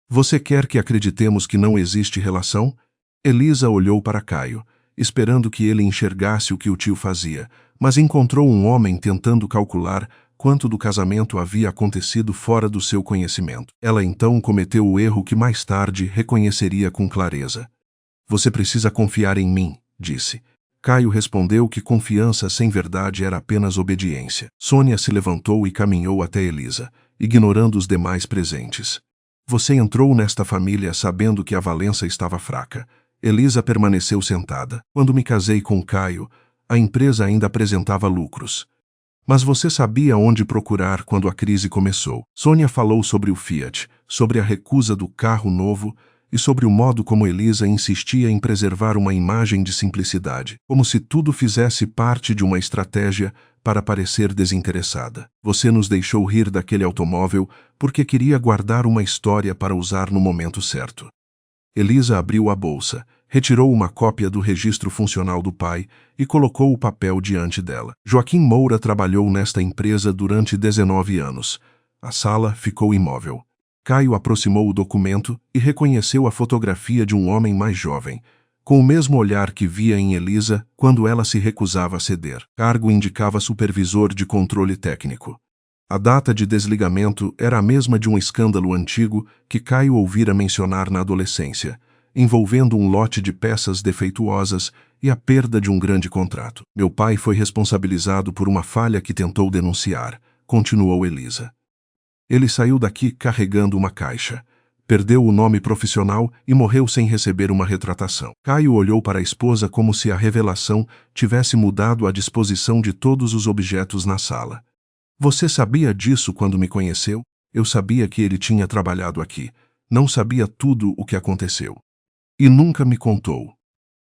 Você quer que acreditemos que não existe relação? Elisa olhou para Caio, esperando que ele enxergasse o que o tio fazia, mas encontrou um homem tentando calcular quanto do casamento havia acontecido fora do seu conhecimento. Ela então cometeu o erro que mais tarde reconheceria com clareza. Você precisa confiar em mim, disse. Caio respondeu que confiança sem verdade era apenas obediência. Sônia se levantou e caminhou até Elisa, ignorando os demais presentes. Você entrou nesta família sabendo que a Valença estava fraca. Elisa permaneceu sentada. Quando me casei com Caio, a empresa ainda apresentava lucros. Mas você sabia onde procurar quando a crise começou. Sônia falou sobre o Fiat, sobre a recusa do carro novo e sobre o modo como Elisa insistia em preservar uma imagem de simplicidade, como se tudo fizesse parte de uma estratégia para parecer desinteressada. Você nos deixou rir daquele automóvel porque queria guardar uma história para usar no momento certo. Elisa abriu a bolsa, Retirou uma cópia do registro funcional do pai e colocou o papel diante dela. Joaquim Moura trabalhou nesta empresa durante 19 anos. A sala ficou imóvel. Caio aproximou o documento e reconheceu a fotografia de um homem mais jovem, com o mesmo olhar que via em Elisa quando ela se recusava a ceder. Cargo indicava supervisor de controle técnico. A data de desligamento era a mesma de um escândalo antigo que Caio ouvira mencionar na adolescência, envolvendo um lote de peças defeituosas e a perda de um grande contrato. Meu pai foi responsabilizado por uma falha que tentou denunciar, continuou Elisa. Ele saiu daqui carregando uma caixa, perdeu o nome profissional e morreu sem receber uma retratação. Caio olhou para a esposa como se a revelação tivesse mudado a disposição de todos os objetos na sala. Você sabia disso quando me conheceu? Eu sabia que ele tinha trabalhado aqui. Não sabia tudo o que aconteceu. E nunca me contou.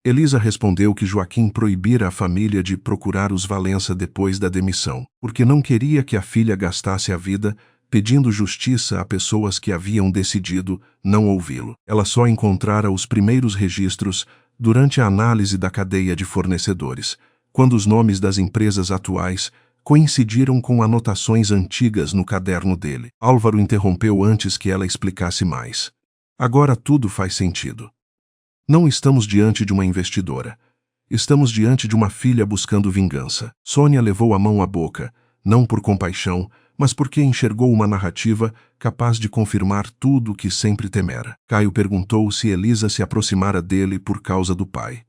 Elisa respondeu que Joaquim proibira a família de procurar os Valença depois da demissão, porque não queria que a filha gastasse a vida pedindo justiça a pessoas que haviam decidido não ouvi-lo. Ela só encontrara os primeiros registros durante a análise da cadeia de fornecedores, quando os nomes das empresas atuais coincidiram com anotações antigas no caderno dele. Álvaro interrompeu antes que ela explicasse mais. Agora tudo faz sentido. Não estamos diante de uma investidora. Estamos diante de uma filha buscando vingança. Sônia levou a mão à boca, não por compaixão, mas porque enxergou uma narrativa capaz de confirmar tudo o que sempre temera. Caio perguntou se Elisa se aproximara dele por causa do pai.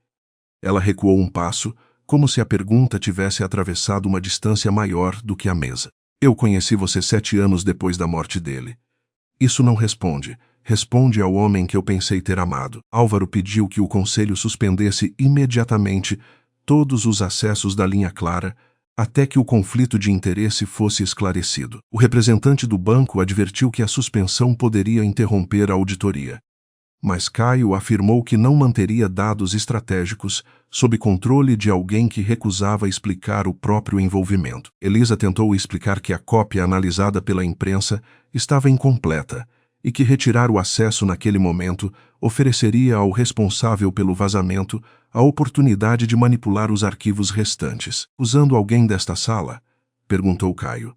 Ela recuou um passo, como se a pergunta tivesse atravessado uma distância maior do que a mesa. Eu conheci você 7 anos depois da morte dele. Isso não responde. Responde ao homem que eu pensei ter amado. Álvaro pediu que o conselho suspendesse imediatamente todos os acessos da linha clara até que o conflito de interesse fosse esclarecido. O representante do banco advertiu que a suspensão poderia interromper a auditoria. Mas Caio afirmou que não manteria dados estratégicos sob controle de alguém que recusava explicar o próprio envolvimento. Elisa tentou explicar que a cópia analisada pela imprensa estava incompleta e que retirar o acesso naquele momento ofereceria ao responsável pelo vazamento a oportunidade de manipular os arquivos restantes. Usando alguém desta sala? Perguntou Caio.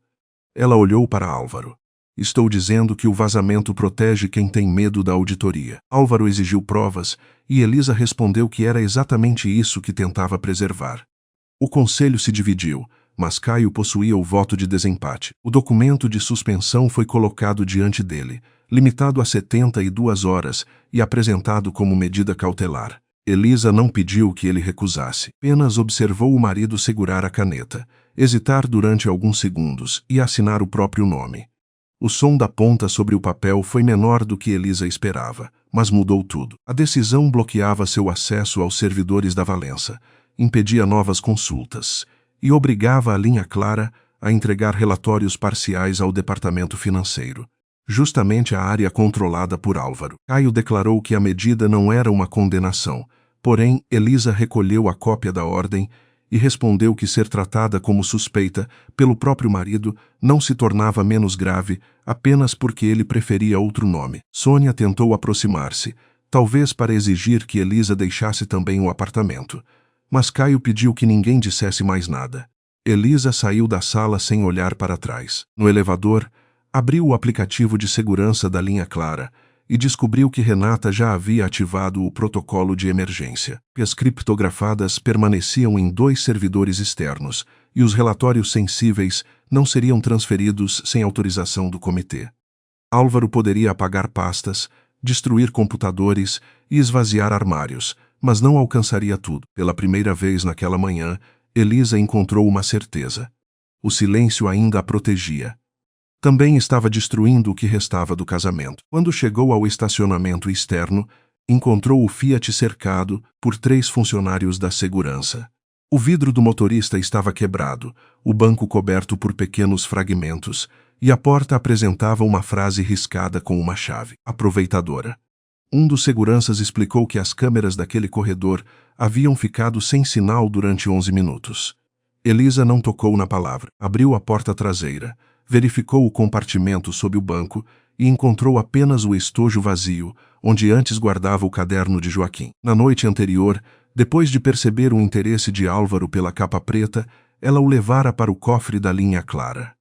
Ela olhou para Álvaro. Estou dizendo que o vazamento protege quem tem medo da auditoria. Álvaro exigiu provas e Elisa respondeu que era exatamente isso que tentava preservar. O conselho se dividiu, mas Caio possuía o voto de desempate. O documento de suspensão foi colocado diante dele, limitado a 72 horas e apresentado como medida cautelar. Elisa não pediu que ele recusasse, apenas observou o marido segurar a caneta, hesitar durante alguns segundos e assinar o próprio nome. O som da ponta sobre o papel foi menor do que Elisa esperava, mas mudou tudo. A decisão bloqueava seu acesso aos servidores da Valença, impedia novas consultas e obrigava a linha clara a entregar relatórios parciais ao departamento financeiro, justamente a área controlada por Álvaro. Caio declarou que a medida não era uma condenação, porém Elisa recolheu a cópia da ordem e respondeu que ser tratada como suspeita pelo próprio marido não se tornava menos grave apenas porque ele preferia outro nome. Sônia tentou aproximar-se, talvez para exigir que Elisa deixasse também o apartamento, mas Caio pediu que ninguém dissesse mais nada. Elisa saiu da sala sem olhar para trás. No elevador, abriu o aplicativo de segurança da linha clara e descobriu que Renata já havia ativado o protocolo de emergência. As criptografadas permaneciam em 2 servidores externos e os relatórios sensíveis não seriam transferidos sem autorização do comitê. Álvaro poderia apagar pastas, destruir computadores e esvaziar armários, mas não alcançaria tudo. Pela primeira vez naquela manhã, Elisa encontrou uma certeza. O silêncio ainda a protegia. Também estava destruindo o que restava do casamento. Quando chegou ao estacionamento externo, encontrou o Fiat cercado por 3 funcionários da segurança. O vidro do motorista estava quebrado, o banco coberto por pequenos fragmentos, e a porta apresentava uma frase riscada com uma chave. Aproveitadora. Um dos seguranças explicou que as câmeras daquele corredor haviam ficado sem sinal durante 11 minutos. Elisa não tocou na palavra. Abriu a porta traseira, verificou o compartimento sob o banco e encontrou apenas o estojo vazio, onde antes guardava o caderno de Joaquim. Na noite anterior, depois de perceber o interesse de Álvaro pela capa preta, ela o levara para o cofre da linha clara.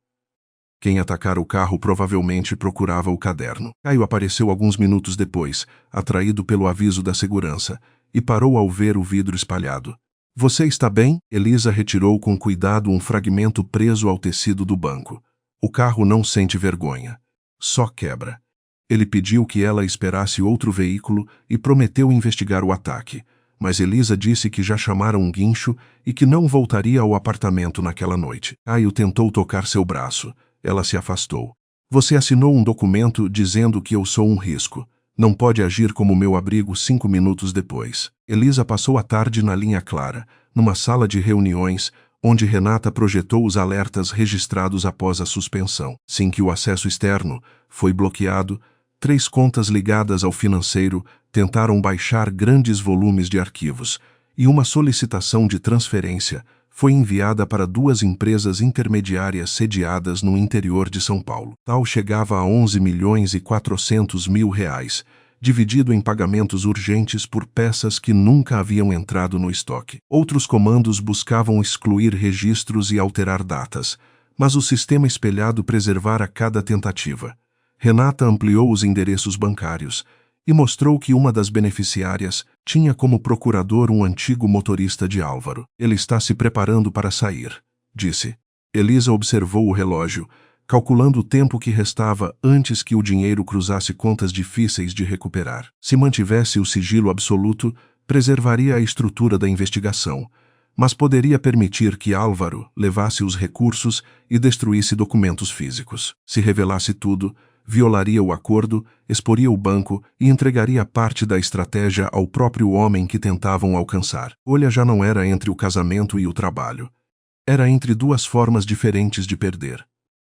Quem atacara o carro provavelmente procurava o caderno. Caio apareceu alguns minutos depois, atraído pelo aviso da segurança, e parou ao ver o vidro espalhado. Você está bem? Elisa retirou com cuidado um fragmento preso ao tecido do banco. O carro não sente vergonha. Só quebra. Ele pediu que ela esperasse outro veículo e prometeu investigar o ataque, mas Elisa disse que já chamaram um guincho e que não voltaria ao apartamento naquela noite. Caio tentou tocar seu braço. Ela se afastou. Você assinou um documento dizendo que eu sou um risco. Não pode agir como meu abrigo 5 minutos depois. Elisa passou a tarde na linha clara, numa sala de reuniões, onde Renata projetou os alertas registrados após a suspensão. Sim que o acesso externo foi bloqueado, 3 contas ligadas ao financeiro tentaram baixar grandes volumes de arquivos, e uma solicitação de transferência foi enviada para 2 empresas intermediárias sediadas no interior de São Paulo. Tal chegava a 11.400.000 reais, dividido em pagamentos urgentes por peças que nunca haviam entrado no estoque. Outros comandos buscavam excluir registros e alterar datas, mas o sistema espelhado preservara cada tentativa. Renata ampliou os endereços bancários e mostrou que uma das beneficiárias tinha como procurador um antigo motorista de Álvaro. Ele está se preparando para sair, disse. Elisa observou o relógio, calculando o tempo que restava antes que o dinheiro cruzasse contas difíceis de recuperar. Se mantivesse o sigilo absoluto, preservaria a estrutura da investigação, mas poderia permitir que Álvaro levasse os recursos e destruísse documentos físicos. Se revelasse tudo, violaria o acordo, exporia o banco e entregaria parte da estratégia ao próprio homem que tentavam alcançar. Olha, já não era entre o casamento e o trabalho. Era entre 2 formas diferentes de perder.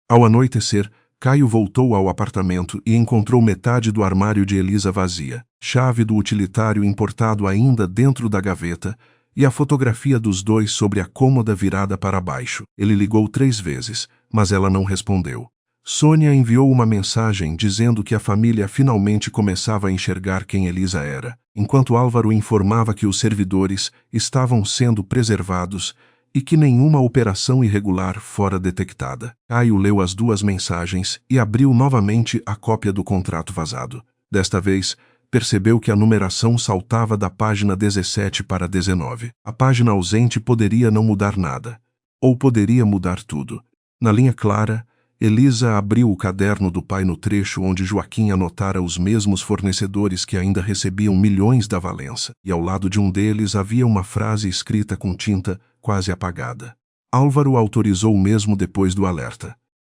Ao anoitecer, Caio voltou ao apartamento e encontrou metade do armário de Elisa vazia, chave do utilitário importado ainda dentro da gaveta e a fotografia dos dois sobre a cômoda virada para baixo. Ele ligou 3 vezes, mas ela não respondeu. Sônia enviou uma mensagem dizendo que a família finalmente começava a enxergar quem Elisa era, enquanto Álvaro informava que os servidores estavam sendo preservados e que nenhuma operação irregular fora detectada. Caio leu as 2 mensagens e abriu novamente a cópia do contrato vazado. Desta vez, percebeu que a numeração saltava da página 17 para 19. A página ausente poderia não mudar nada, ou poderia mudar tudo. Na linha clara, Elisa abriu o caderno do pai no trecho onde Joaquim anotara os mesmos fornecedores que ainda recebiam milhões da Valença, e ao lado de um deles havia uma frase escrita com tinta quase apagada. Álvaro autorizou mesmo depois do alerta.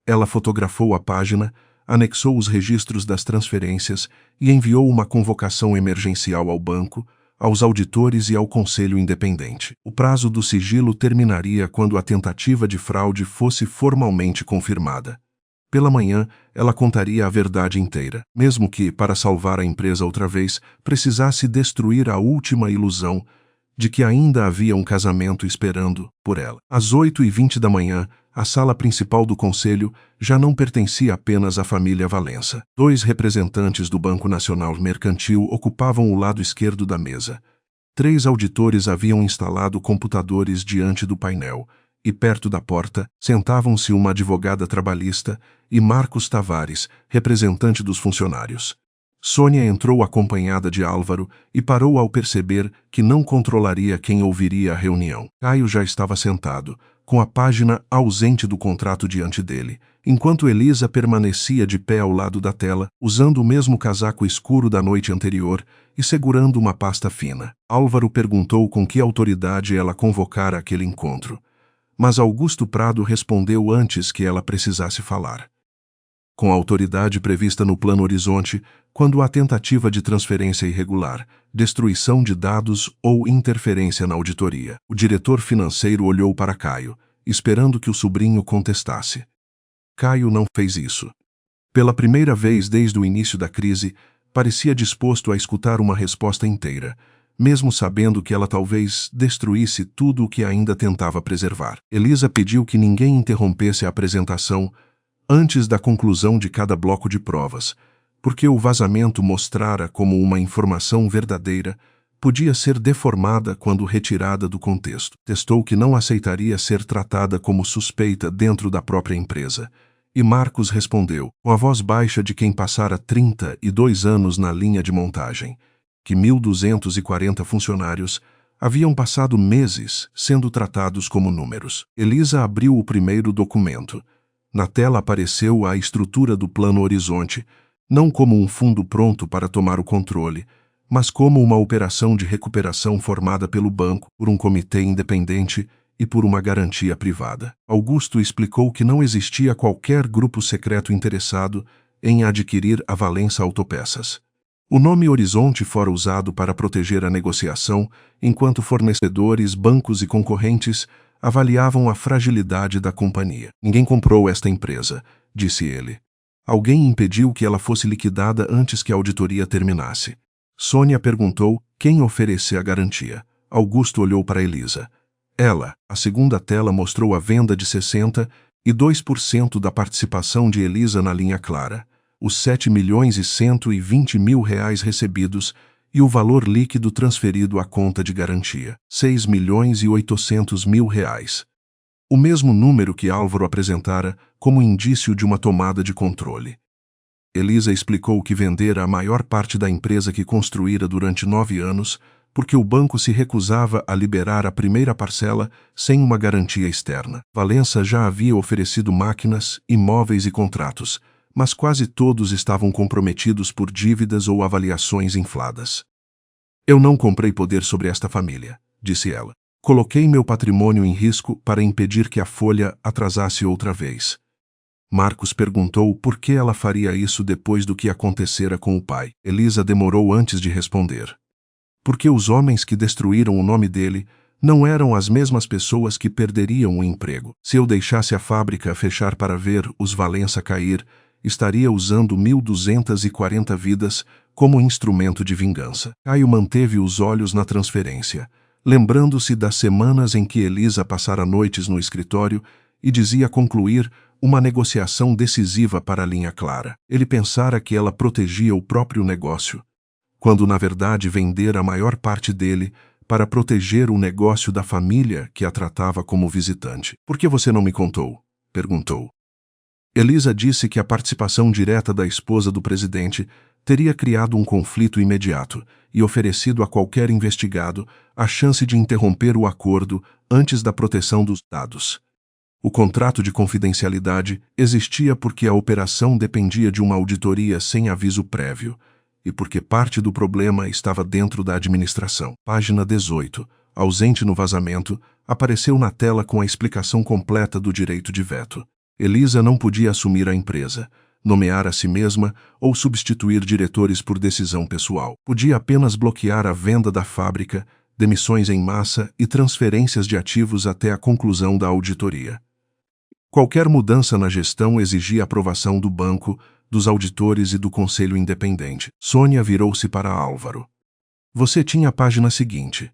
Ela fotografou a página, anexou os registros das transferências e enviou uma convocação emergencial ao banco, aos auditores e ao Conselho Independente. O prazo do sigilo terminaria quando a tentativa de fraude fosse formalmente confirmada. Pela manhã, ela contaria a verdade inteira, mesmo que, para salvar a empresa outra vez, precisasse destruir a última ilusão de que ainda havia um casamento esperando por ela. Às 8h20 da manhã, a sala principal do conselho já não pertencia apenas à família Valença. 2 representantes do Banco Nacional Mercantil ocupavam o lado esquerdo da mesa. 3 auditores haviam instalado computadores diante do painel, e perto da porta sentavam-se uma advogada trabalhista e Marcos Tavares, representante dos funcionários. Sônia entrou acompanhada de Álvaro e parou ao perceber que não controlaria quem ouviria a reunião. Caio já estava sentado, com a página ausente do contrato diante dele, enquanto Elisa permanecia de pé ao lado da tela, usando o mesmo casaco escuro da noite anterior e segurando uma pasta fina. Álvaro perguntou com que autoridade ela convocara aquele encontro, mas Augusto Prado respondeu antes que ela precisasse falar. Com a autoridade prevista no Plano Horizonte, quando há tentativa de transferência irregular, destruição de dados ou interferência na auditoria. O diretor financeiro olhou para Caio, esperando que o sobrinho contestasse. Caio não fez isso. Pela primeira vez desde o início da crise, parecia disposto a escutar uma resposta inteira, mesmo sabendo que ela talvez destruísse tudo o que ainda tentava preservar. Elisa pediu que ninguém interrompesse a apresentação, antes da conclusão de cada bloco de provas, porque o vazamento mostrara como uma informação verdadeira podia ser deformada quando retirada do contexto. Testou que não aceitaria ser tratada como suspeita dentro da própria empresa. E Marcos respondeu, com a voz baixa de quem passara 32 anos na linha de montagem, que 1.240 funcionários haviam passado meses sendo tratados como números. Elisa abriu o primeiro documento. Na tela apareceu a estrutura do Plano Horizonte, não como um fundo pronto para tomar o controle, mas como uma operação de recuperação formada pelo banco, por um comitê independente e por uma garantia privada. Augusto explicou que não existia qualquer grupo secreto interessado em adquirir a Valença Autopeças. O nome Horizonte fora usado para proteger a negociação, enquanto fornecedores, bancos e concorrentes avaliavam a fragilidade da companhia. Ninguém comprou esta empresa, disse ele. Alguém impediu que ela fosse liquidada antes que a auditoria terminasse. Sônia perguntou quem oferecia a garantia. Augusto olhou para Elisa. Ela, a segunda tela mostrou a venda de 62% da participação de Elisa na linha clara, os 7.120.000 recebidos e o valor líquido transferido à conta de garantia, 6.800.000. O mesmo número que Álvaro apresentara como indício de uma tomada de controle. Elisa explicou que vendera a maior parte da empresa que construíra durante 9 anos porque o banco se recusava a liberar a primeira parcela sem uma garantia externa. Valença já havia oferecido máquinas, imóveis e contratos, mas quase todos estavam comprometidos por dívidas ou avaliações infladas. Eu não comprei poder sobre esta família, disse ela. Coloquei meu patrimônio em risco para impedir que a folha atrasasse outra vez. Marcos perguntou por que ela faria isso depois do que acontecera com o pai. Elisa demorou antes de responder. Porque os homens que destruíram o nome dele não eram as mesmas pessoas que perderiam o emprego. Se eu deixasse a fábrica fechar para ver os Valença cair, estaria usando 1.240 vidas como instrumento de vingança. Caio manteve os olhos na transferência, lembrando-se das semanas em que Elisa passara noites no escritório e dizia concluir uma negociação decisiva para a linha clara. Ele pensara que ela protegia o próprio negócio, quando na verdade vendera a maior parte dele para proteger o negócio da família que a tratava como visitante. Por que você não me contou? Perguntou. Elisa disse que a participação direta da esposa do presidente teria criado um conflito imediato e oferecido a qualquer investigado a chance de interromper o acordo antes da proteção dos dados. O contrato de confidencialidade existia porque a operação dependia de uma auditoria sem aviso prévio e porque parte do problema estava dentro da administração. Página 18, ausente no vazamento, apareceu na tela com a explicação completa do direito de veto. Elisa não podia assumir a empresa, nomear a si mesma ou substituir diretores por decisão pessoal. Podia apenas bloquear a venda da fábrica, demissões em massa e transferências de ativos até a conclusão da auditoria. Qualquer mudança na gestão exigia aprovação do banco, dos auditores e do conselho independente. Sônia virou-se para Álvaro. Você tinha a página seguinte.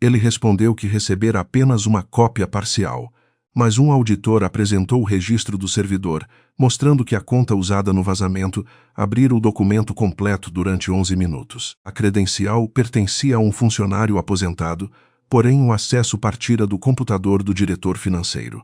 Ele respondeu que recebera apenas uma cópia parcial, mas um auditor apresentou o registro do servidor, mostrando que a conta usada no vazamento abrira o documento completo durante 11 minutos. A credencial pertencia a um funcionário aposentado, porém o acesso partira do computador do diretor financeiro.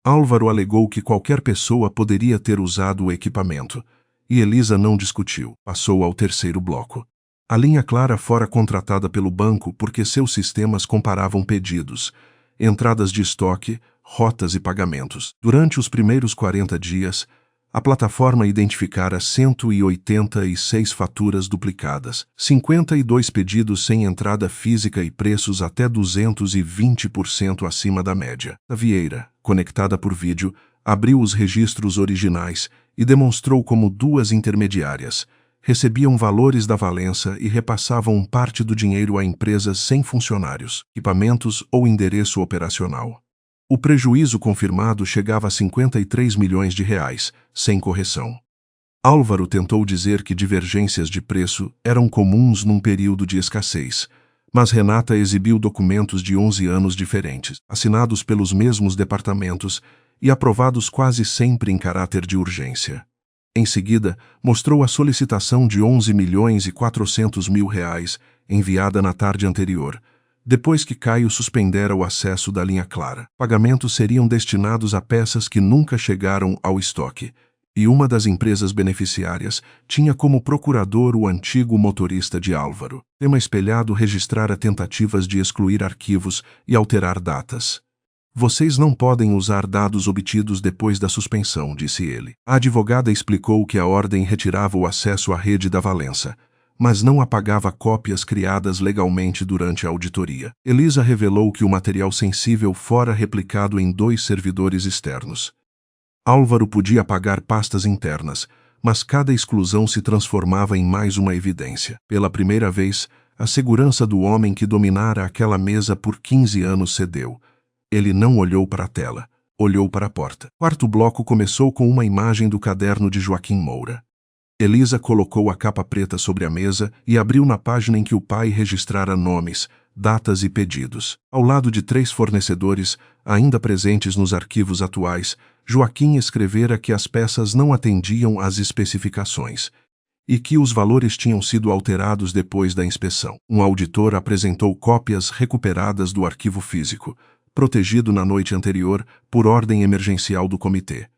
Álvaro alegou que qualquer pessoa poderia ter usado o equipamento, e Elisa não discutiu. Passou ao terceiro bloco. A linha clara fora contratada pelo banco porque seus sistemas comparavam pedidos, entradas de estoque, rotas e pagamentos. Durante os primeiros 40 dias, a plataforma identificara 186 faturas duplicadas, 52 pedidos sem entrada física e preços até 220% acima da média. A Vieira, conectada por vídeo, abriu os registros originais e demonstrou como duas intermediárias recebiam valores da Valença e repassavam parte do dinheiro a empresas sem funcionários, equipamentos ou endereço operacional. O prejuízo confirmado chegava a 53 milhões de reais, sem correção. Álvaro tentou dizer que divergências de preço eram comuns num período de escassez, Mas Renata exibiu documentos de 11 anos diferentes, assinados pelos mesmos departamentos e aprovados quase sempre em caráter de urgência. Em seguida, mostrou a solicitação de 11.400.000 reais enviada na tarde anterior, depois que Caio suspendera o acesso da linha clara. Pagamentos seriam destinados a peças que nunca chegaram ao estoque, e uma das empresas beneficiárias tinha como procurador o antigo motorista de Álvaro. Tema espelhado registrara tentativas de excluir arquivos e alterar datas. Vocês não podem usar dados obtidos depois da suspensão, disse ele. A advogada explicou que a ordem retirava o acesso à rede da Valença, mas não apagava cópias criadas legalmente durante a auditoria. Elisa revelou que o material sensível fora replicado em 2 servidores externos. Álvaro podia apagar pastas internas, mas cada exclusão se transformava em mais uma evidência. Pela primeira vez, a segurança do homem que dominara aquela mesa por 15 anos cedeu. Ele não olhou para a tela, olhou para a porta. O quarto bloco começou com uma imagem do caderno de Joaquim Moura. Elisa colocou a capa preta sobre a mesa e abriu na página em que o pai registrara nomes, datas e pedidos. Ao lado de 3 fornecedores, ainda presentes nos arquivos atuais, Joaquim escrevera que as peças não atendiam às especificações e que os valores tinham sido alterados depois da inspeção. Um auditor apresentou cópias recuperadas do arquivo físico, protegido na noite anterior por ordem emergencial do comitê.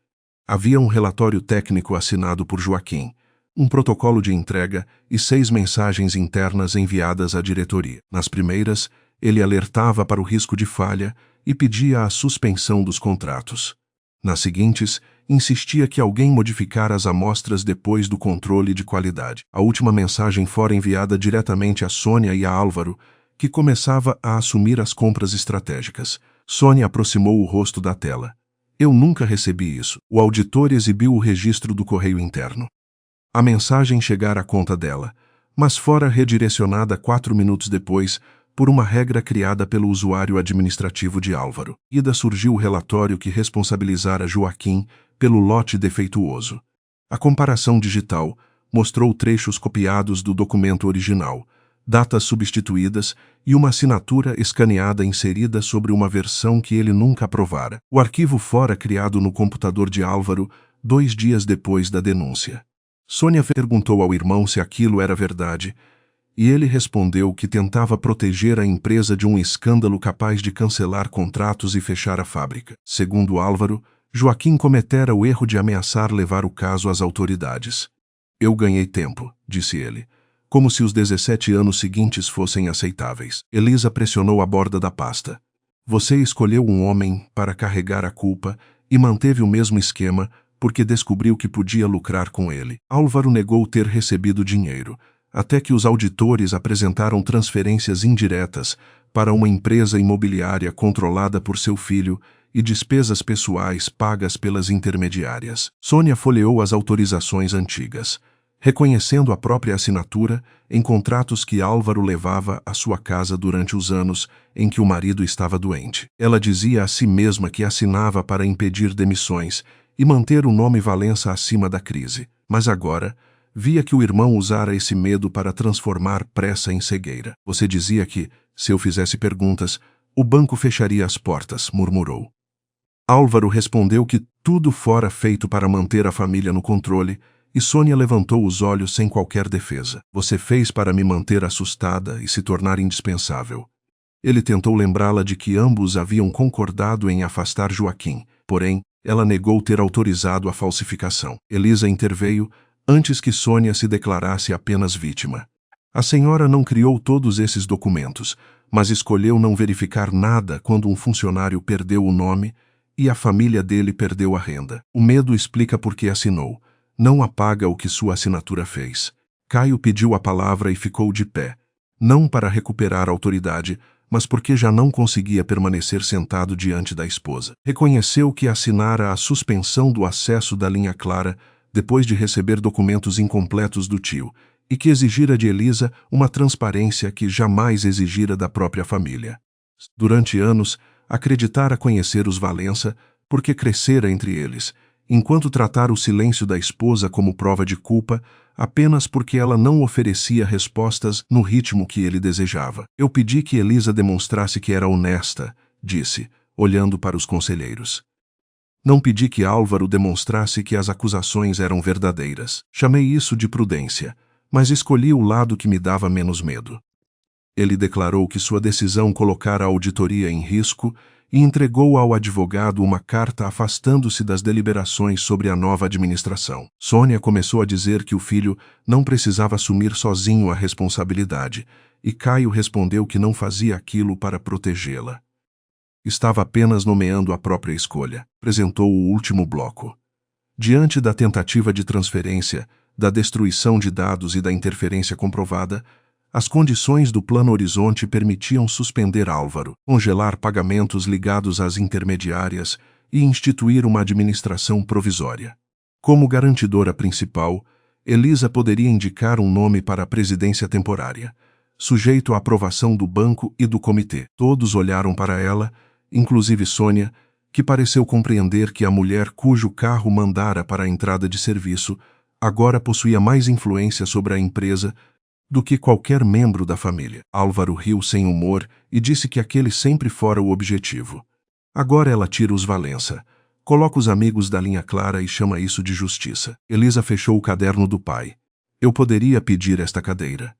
Havia um relatório técnico assinado por Joaquim, um protocolo de entrega e 6 mensagens internas enviadas à diretoria. Nas primeiras, ele alertava para o risco de falha e pedia a suspensão dos contratos. Nas seguintes, insistia que alguém modificara as amostras depois do controle de qualidade. A última mensagem fora enviada diretamente a Sônia e a Álvaro, que começava a assumir as compras estratégicas. Sônia aproximou o rosto da tela. Eu nunca recebi isso. O auditor exibiu o registro do correio interno. A mensagem chegara à conta dela, mas fora redirecionada 4 minutos depois por uma regra criada pelo usuário administrativo de Álvaro. Ida surgiu o relatório que responsabilizara Joaquim pelo lote defeituoso. A comparação digital mostrou trechos copiados do documento original, datas substituídas e uma assinatura escaneada inserida sobre uma versão que ele nunca aprovara. O arquivo fora criado no computador de Álvaro 2 dias depois da denúncia. Sônia perguntou ao irmão se aquilo era verdade, e ele respondeu que tentava proteger a empresa de um escândalo capaz de cancelar contratos e fechar a fábrica. Segundo Álvaro, Joaquim cometera o erro de ameaçar levar o caso às autoridades. Eu ganhei tempo, disse ele, como se os 17 anos seguintes fossem aceitáveis. Elisa pressionou a borda da pasta. Você escolheu um homem para carregar a culpa e manteve o mesmo esquema porque descobriu que podia lucrar com ele. Álvaro negou ter recebido dinheiro, até que os auditores apresentaram transferências indiretas para uma empresa imobiliária controlada por seu filho e despesas pessoais pagas pelas intermediárias. Sônia folheou as autorizações antigas, reconhecendo a própria assinatura em contratos que Álvaro levava à sua casa durante os anos em que o marido estava doente. Ela dizia a si mesma que assinava para impedir demissões e manter o nome Valença acima da crise, mas agora via que o irmão usara esse medo para transformar pressa em cegueira. Você dizia que, se eu fizesse perguntas, o banco fecharia as portas, murmurou. Álvaro respondeu que tudo fora feito para manter a família no controle, e Sônia levantou os olhos sem qualquer defesa. Você fez para me manter assustada e se tornar indispensável. Ele tentou lembrá-la de que ambos haviam concordado em afastar Joaquim, porém, ela negou ter autorizado a falsificação. Elisa interveio antes que Sônia se declarasse apenas vítima. A senhora não criou todos esses documentos, mas escolheu não verificar nada quando um funcionário perdeu o nome e a família dele perdeu a renda. O medo explica por que assinou. Não apaga o que sua assinatura fez. Caio pediu a palavra e ficou de pé, não para recuperar a autoridade, mas porque já não conseguia permanecer sentado diante da esposa. Reconheceu que assinara a suspensão do acesso da linha clara depois de receber documentos incompletos do tio, e que exigira de Elisa uma transparência que jamais exigira da própria família. Durante anos, acreditara conhecer os Valença porque crescera entre eles, enquanto tratara o silêncio da esposa como prova de culpa, apenas porque ela não oferecia respostas no ritmo que ele desejava. Eu pedi que Elisa demonstrasse que era honesta, disse, olhando para os conselheiros. Não pedi que Álvaro demonstrasse que as acusações eram verdadeiras. Chamei isso de prudência, mas escolhi o lado que me dava menos medo. Ele declarou que sua decisão colocara a auditoria em risco e entregou ao advogado uma carta afastando-se das deliberações sobre a nova administração. Sônia começou a dizer que o filho não precisava assumir sozinho a responsabilidade, e Caio respondeu que não fazia aquilo para protegê-la. Estava apenas nomeando a própria escolha. Apresentou o último bloco. Diante da tentativa de transferência, da destruição de dados e da interferência comprovada, as condições do Plano Horizonte permitiam suspender Álvaro, congelar pagamentos ligados às intermediárias e instituir uma administração provisória. Como garantidora principal, Elisa poderia indicar um nome para a presidência temporária, sujeito à aprovação do banco e do comitê. Todos olharam para ela, inclusive Sônia, que pareceu compreender que a mulher cujo carro mandara para a entrada de serviço agora possuía mais influência sobre a empresa do que qualquer membro da família. Álvaro riu sem humor e disse que aquele sempre fora o objetivo. Agora ela tira os Valença, coloca os amigos da linha clara e chama isso de justiça. Elisa fechou o caderno do pai. Eu poderia pedir esta cadeira.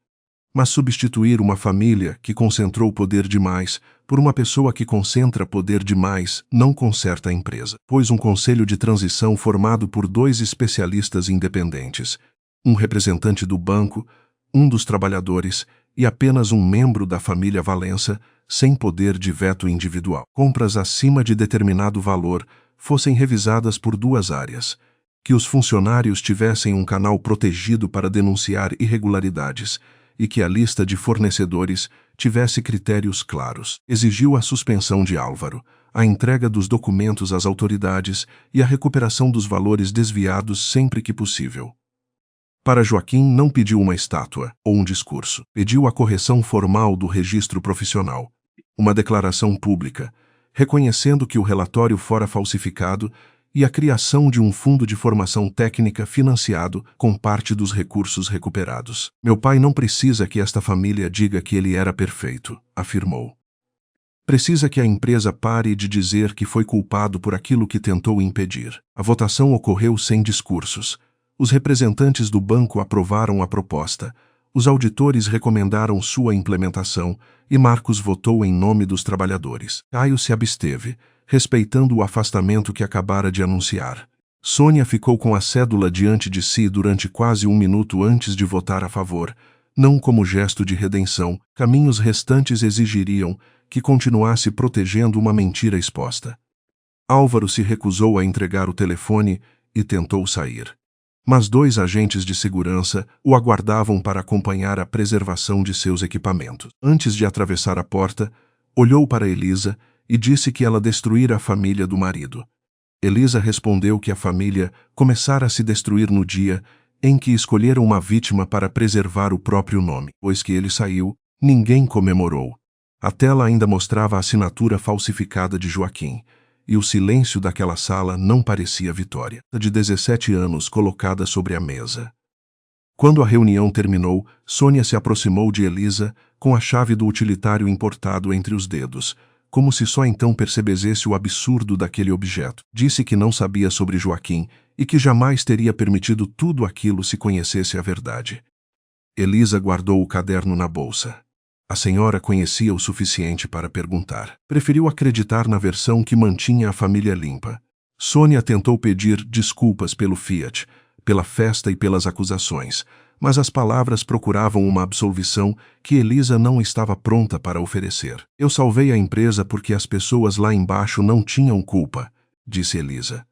Mas substituir uma família que concentrou poder demais por uma pessoa que concentra poder demais não conserta a empresa. Pôs um conselho de transição formado por 2 especialistas independentes, um representante do banco, um dos trabalhadores e apenas um membro da família Valença, sem poder de veto individual. Compras acima de determinado valor fossem revisadas por 2 áreas, que os funcionários tivessem um canal protegido para denunciar irregularidades e que a lista de fornecedores tivesse critérios claros. Exigiu a suspensão de Álvaro, a entrega dos documentos às autoridades e a recuperação dos valores desviados sempre que possível. Para Joaquim não pediu uma estátua ou um discurso. Pediu a correção formal do registro profissional, uma declaração pública, reconhecendo que o relatório fora falsificado e a criação de um fundo de formação técnica financiado com parte dos recursos recuperados. Meu pai não precisa que esta família diga que ele era perfeito, afirmou. Precisa que a empresa pare de dizer que foi culpado por aquilo que tentou impedir. A votação ocorreu sem discursos. Os representantes do banco aprovaram a proposta, os auditores recomendaram sua implementação e Marcos votou em nome dos trabalhadores. Caio se absteve, respeitando o afastamento que acabara de anunciar. Sônia ficou com a cédula diante de si durante quase 1 minuto antes de votar a favor, não como gesto de redenção. Caminhos restantes exigiriam que continuasse protegendo uma mentira exposta. Álvaro se recusou a entregar o telefone e tentou sair. Mas 2 agentes de segurança o aguardavam para acompanhar a preservação de seus equipamentos. Antes de atravessar a porta, olhou para Elisa e disse que ela destruíra a família do marido. Elisa respondeu que a família começara a se destruir no dia em que escolheram uma vítima para preservar o próprio nome. Pois que ele saiu, ninguém comemorou. A tela ainda mostrava a assinatura falsificada de Joaquim, e o silêncio daquela sala não parecia vitória. De 17 anos colocada sobre a mesa. Quando a reunião terminou, Sônia se aproximou de Elisa com a chave do utilitário importado entre os dedos, como se só então percebesse o absurdo daquele objeto. Disse que não sabia sobre Joaquim e que jamais teria permitido tudo aquilo se conhecesse a verdade. Elisa guardou o caderno na bolsa. A senhora conhecia o suficiente para perguntar. Preferiu acreditar na versão que mantinha a família limpa. Sônia tentou pedir desculpas pelo Fiat, pela festa e pelas acusações, mas as palavras procuravam uma absolvição que Elisa não estava pronta para oferecer. Eu salvei a empresa porque as pessoas lá embaixo não tinham culpa, disse Elisa.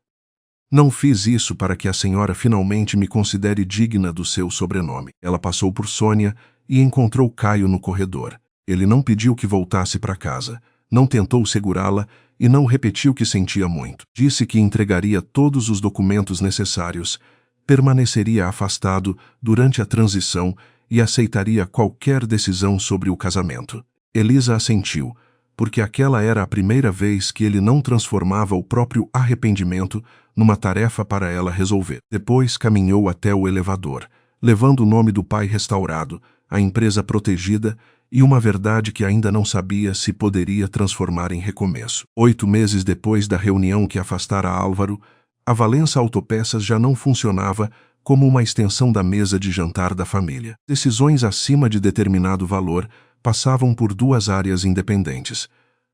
Não fiz isso para que a senhora finalmente me considere digna do seu sobrenome. Ela passou por Sônia e encontrou Caio no corredor. Ele não pediu que voltasse para casa, não tentou segurá-la e não repetiu que sentia muito. Disse que entregaria todos os documentos necessários, permaneceria afastado durante a transição e aceitaria qualquer decisão sobre o casamento. Elisa assentiu, porque aquela era a primeira vez que ele não transformava o próprio arrependimento numa tarefa para ela resolver. Depois caminhou até o elevador, levando o nome do pai restaurado, a empresa protegida e uma verdade que ainda não sabia se poderia transformar em recomeço. 8 meses depois da reunião que afastara Álvaro, a Valença Autopeças já não funcionava como uma extensão da mesa de jantar da família. Decisões acima de determinado valor passavam por 2 áreas independentes.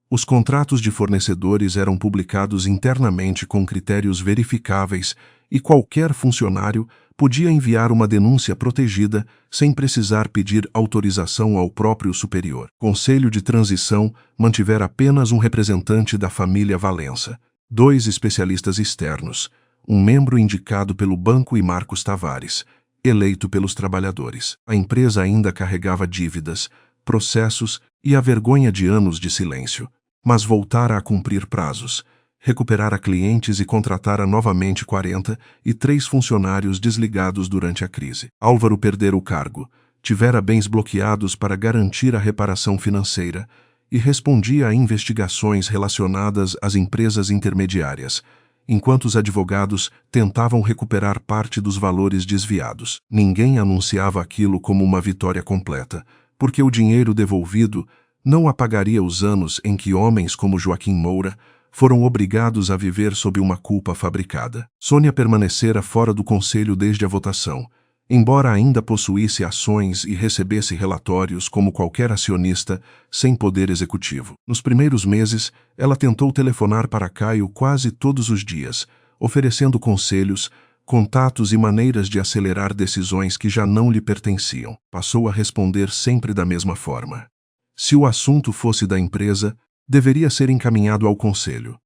Os contratos de fornecedores eram publicados internamente com critérios verificáveis e qualquer funcionário podia enviar uma denúncia protegida sem precisar pedir autorização ao próprio superior. O Conselho de Transição mantivera apenas um representante da família Valença, 2 especialistas externos, um membro indicado pelo banco e Marcos Tavares, eleito pelos trabalhadores. A empresa ainda carregava dívidas, processos e a vergonha de anos de silêncio, mas voltara a cumprir prazos, recuperara clientes e contratara novamente 43 funcionários desligados durante a crise. Álvaro perdera o cargo, tivera bens bloqueados para garantir a reparação financeira e respondia a investigações relacionadas às empresas intermediárias, enquanto os advogados tentavam recuperar parte dos valores desviados. Ninguém anunciava aquilo como uma vitória completa, porque o dinheiro devolvido não apagaria os anos em que homens como Joaquim Moura foram obrigados a viver sob uma culpa fabricada. Sônia permanecera fora do conselho desde a votação, embora ainda possuísse ações e recebesse relatórios como qualquer acionista sem poder executivo. Nos primeiros meses, ela tentou telefonar para Caio quase todos os dias, oferecendo conselhos, contatos e maneiras de acelerar decisões que já não lhe pertenciam. Passou a responder sempre da mesma forma. Se o assunto fosse da empresa, deveria ser encaminhado ao conselho.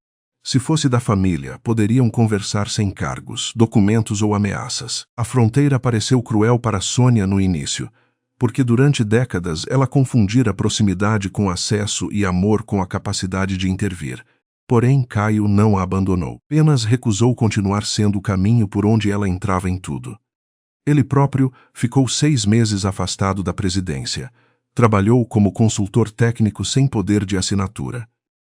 Se fosse da família, poderiam conversar sem cargos, documentos ou ameaças. A fronteira pareceu cruel para Sônia no início, porque durante décadas ela confundira proximidade com acesso e amor com a capacidade de intervir. Porém, Caio não a abandonou. Apenas recusou continuar sendo o caminho por onde ela entrava em tudo. Ele próprio ficou 6 meses afastado da presidência. Trabalhou como consultor técnico sem poder de assinatura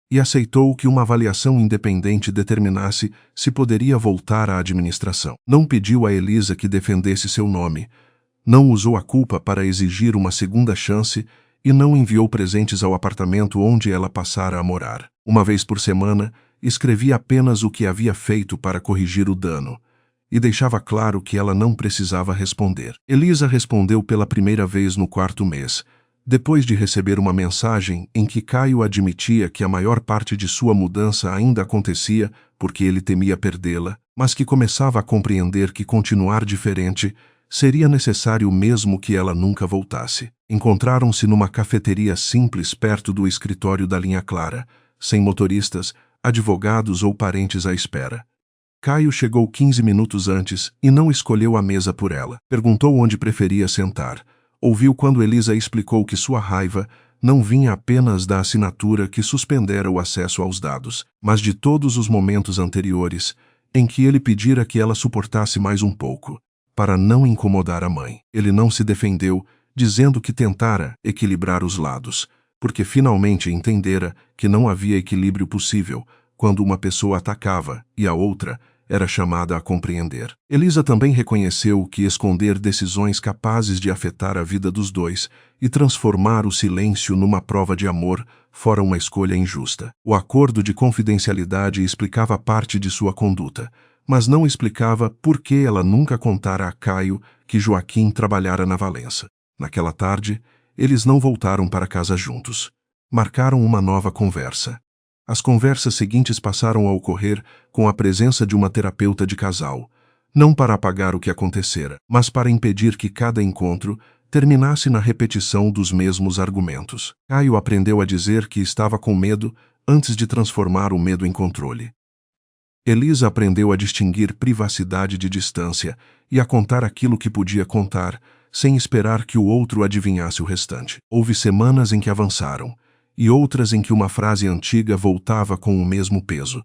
e aceitou que uma avaliação independente determinasse se poderia voltar à administração. Não pediu a Elisa que defendesse seu nome, não usou a culpa para exigir uma segunda chance e não enviou presentes ao apartamento onde ela passara a morar. Uma vez por semana, escrevia apenas o que havia feito para corrigir o dano e deixava claro que ela não precisava responder. Elisa respondeu pela primeira vez no 4º mês, depois de receber uma mensagem em que Caio admitia que a maior parte de sua mudança ainda acontecia porque ele temia perdê-la, mas que começava a compreender que continuar diferente seria necessário mesmo que ela nunca voltasse. Encontraram-se numa cafeteria simples perto do escritório da linha Clara, sem motoristas, advogados ou parentes à espera. Caio chegou 15 minutos antes e não escolheu a mesa por ela. Perguntou onde preferia sentar. Ouviu quando Elisa explicou que sua raiva não vinha apenas da assinatura que suspendera o acesso aos dados, mas de todos os momentos anteriores em que ele pedira que ela suportasse mais um pouco, para não incomodar a mãe. Ele não se defendeu, dizendo que tentara equilibrar os lados, porque finalmente entendera que não havia equilíbrio possível quando uma pessoa atacava e a outra era chamada a compreender. Elisa também reconheceu que esconder decisões capazes de afetar a vida dos dois e transformar o silêncio numa prova de amor fora uma escolha injusta. O acordo de confidencialidade explicava parte de sua conduta, mas não explicava por que ela nunca contara a Caio que Joaquim trabalhara na Valença. Naquela tarde, eles não voltaram para casa juntos. Marcaram uma nova conversa. As conversas seguintes passaram a ocorrer com a presença de uma terapeuta de casal, não para apagar o que acontecera, mas para impedir que cada encontro terminasse na repetição dos mesmos argumentos. Caio aprendeu a dizer que estava com medo antes de transformar o medo em controle. Elisa aprendeu a distinguir privacidade de distância e a contar aquilo que podia contar, sem esperar que o outro adivinhasse o restante. Houve semanas em que avançaram, e outras em que uma frase antiga voltava com o mesmo peso,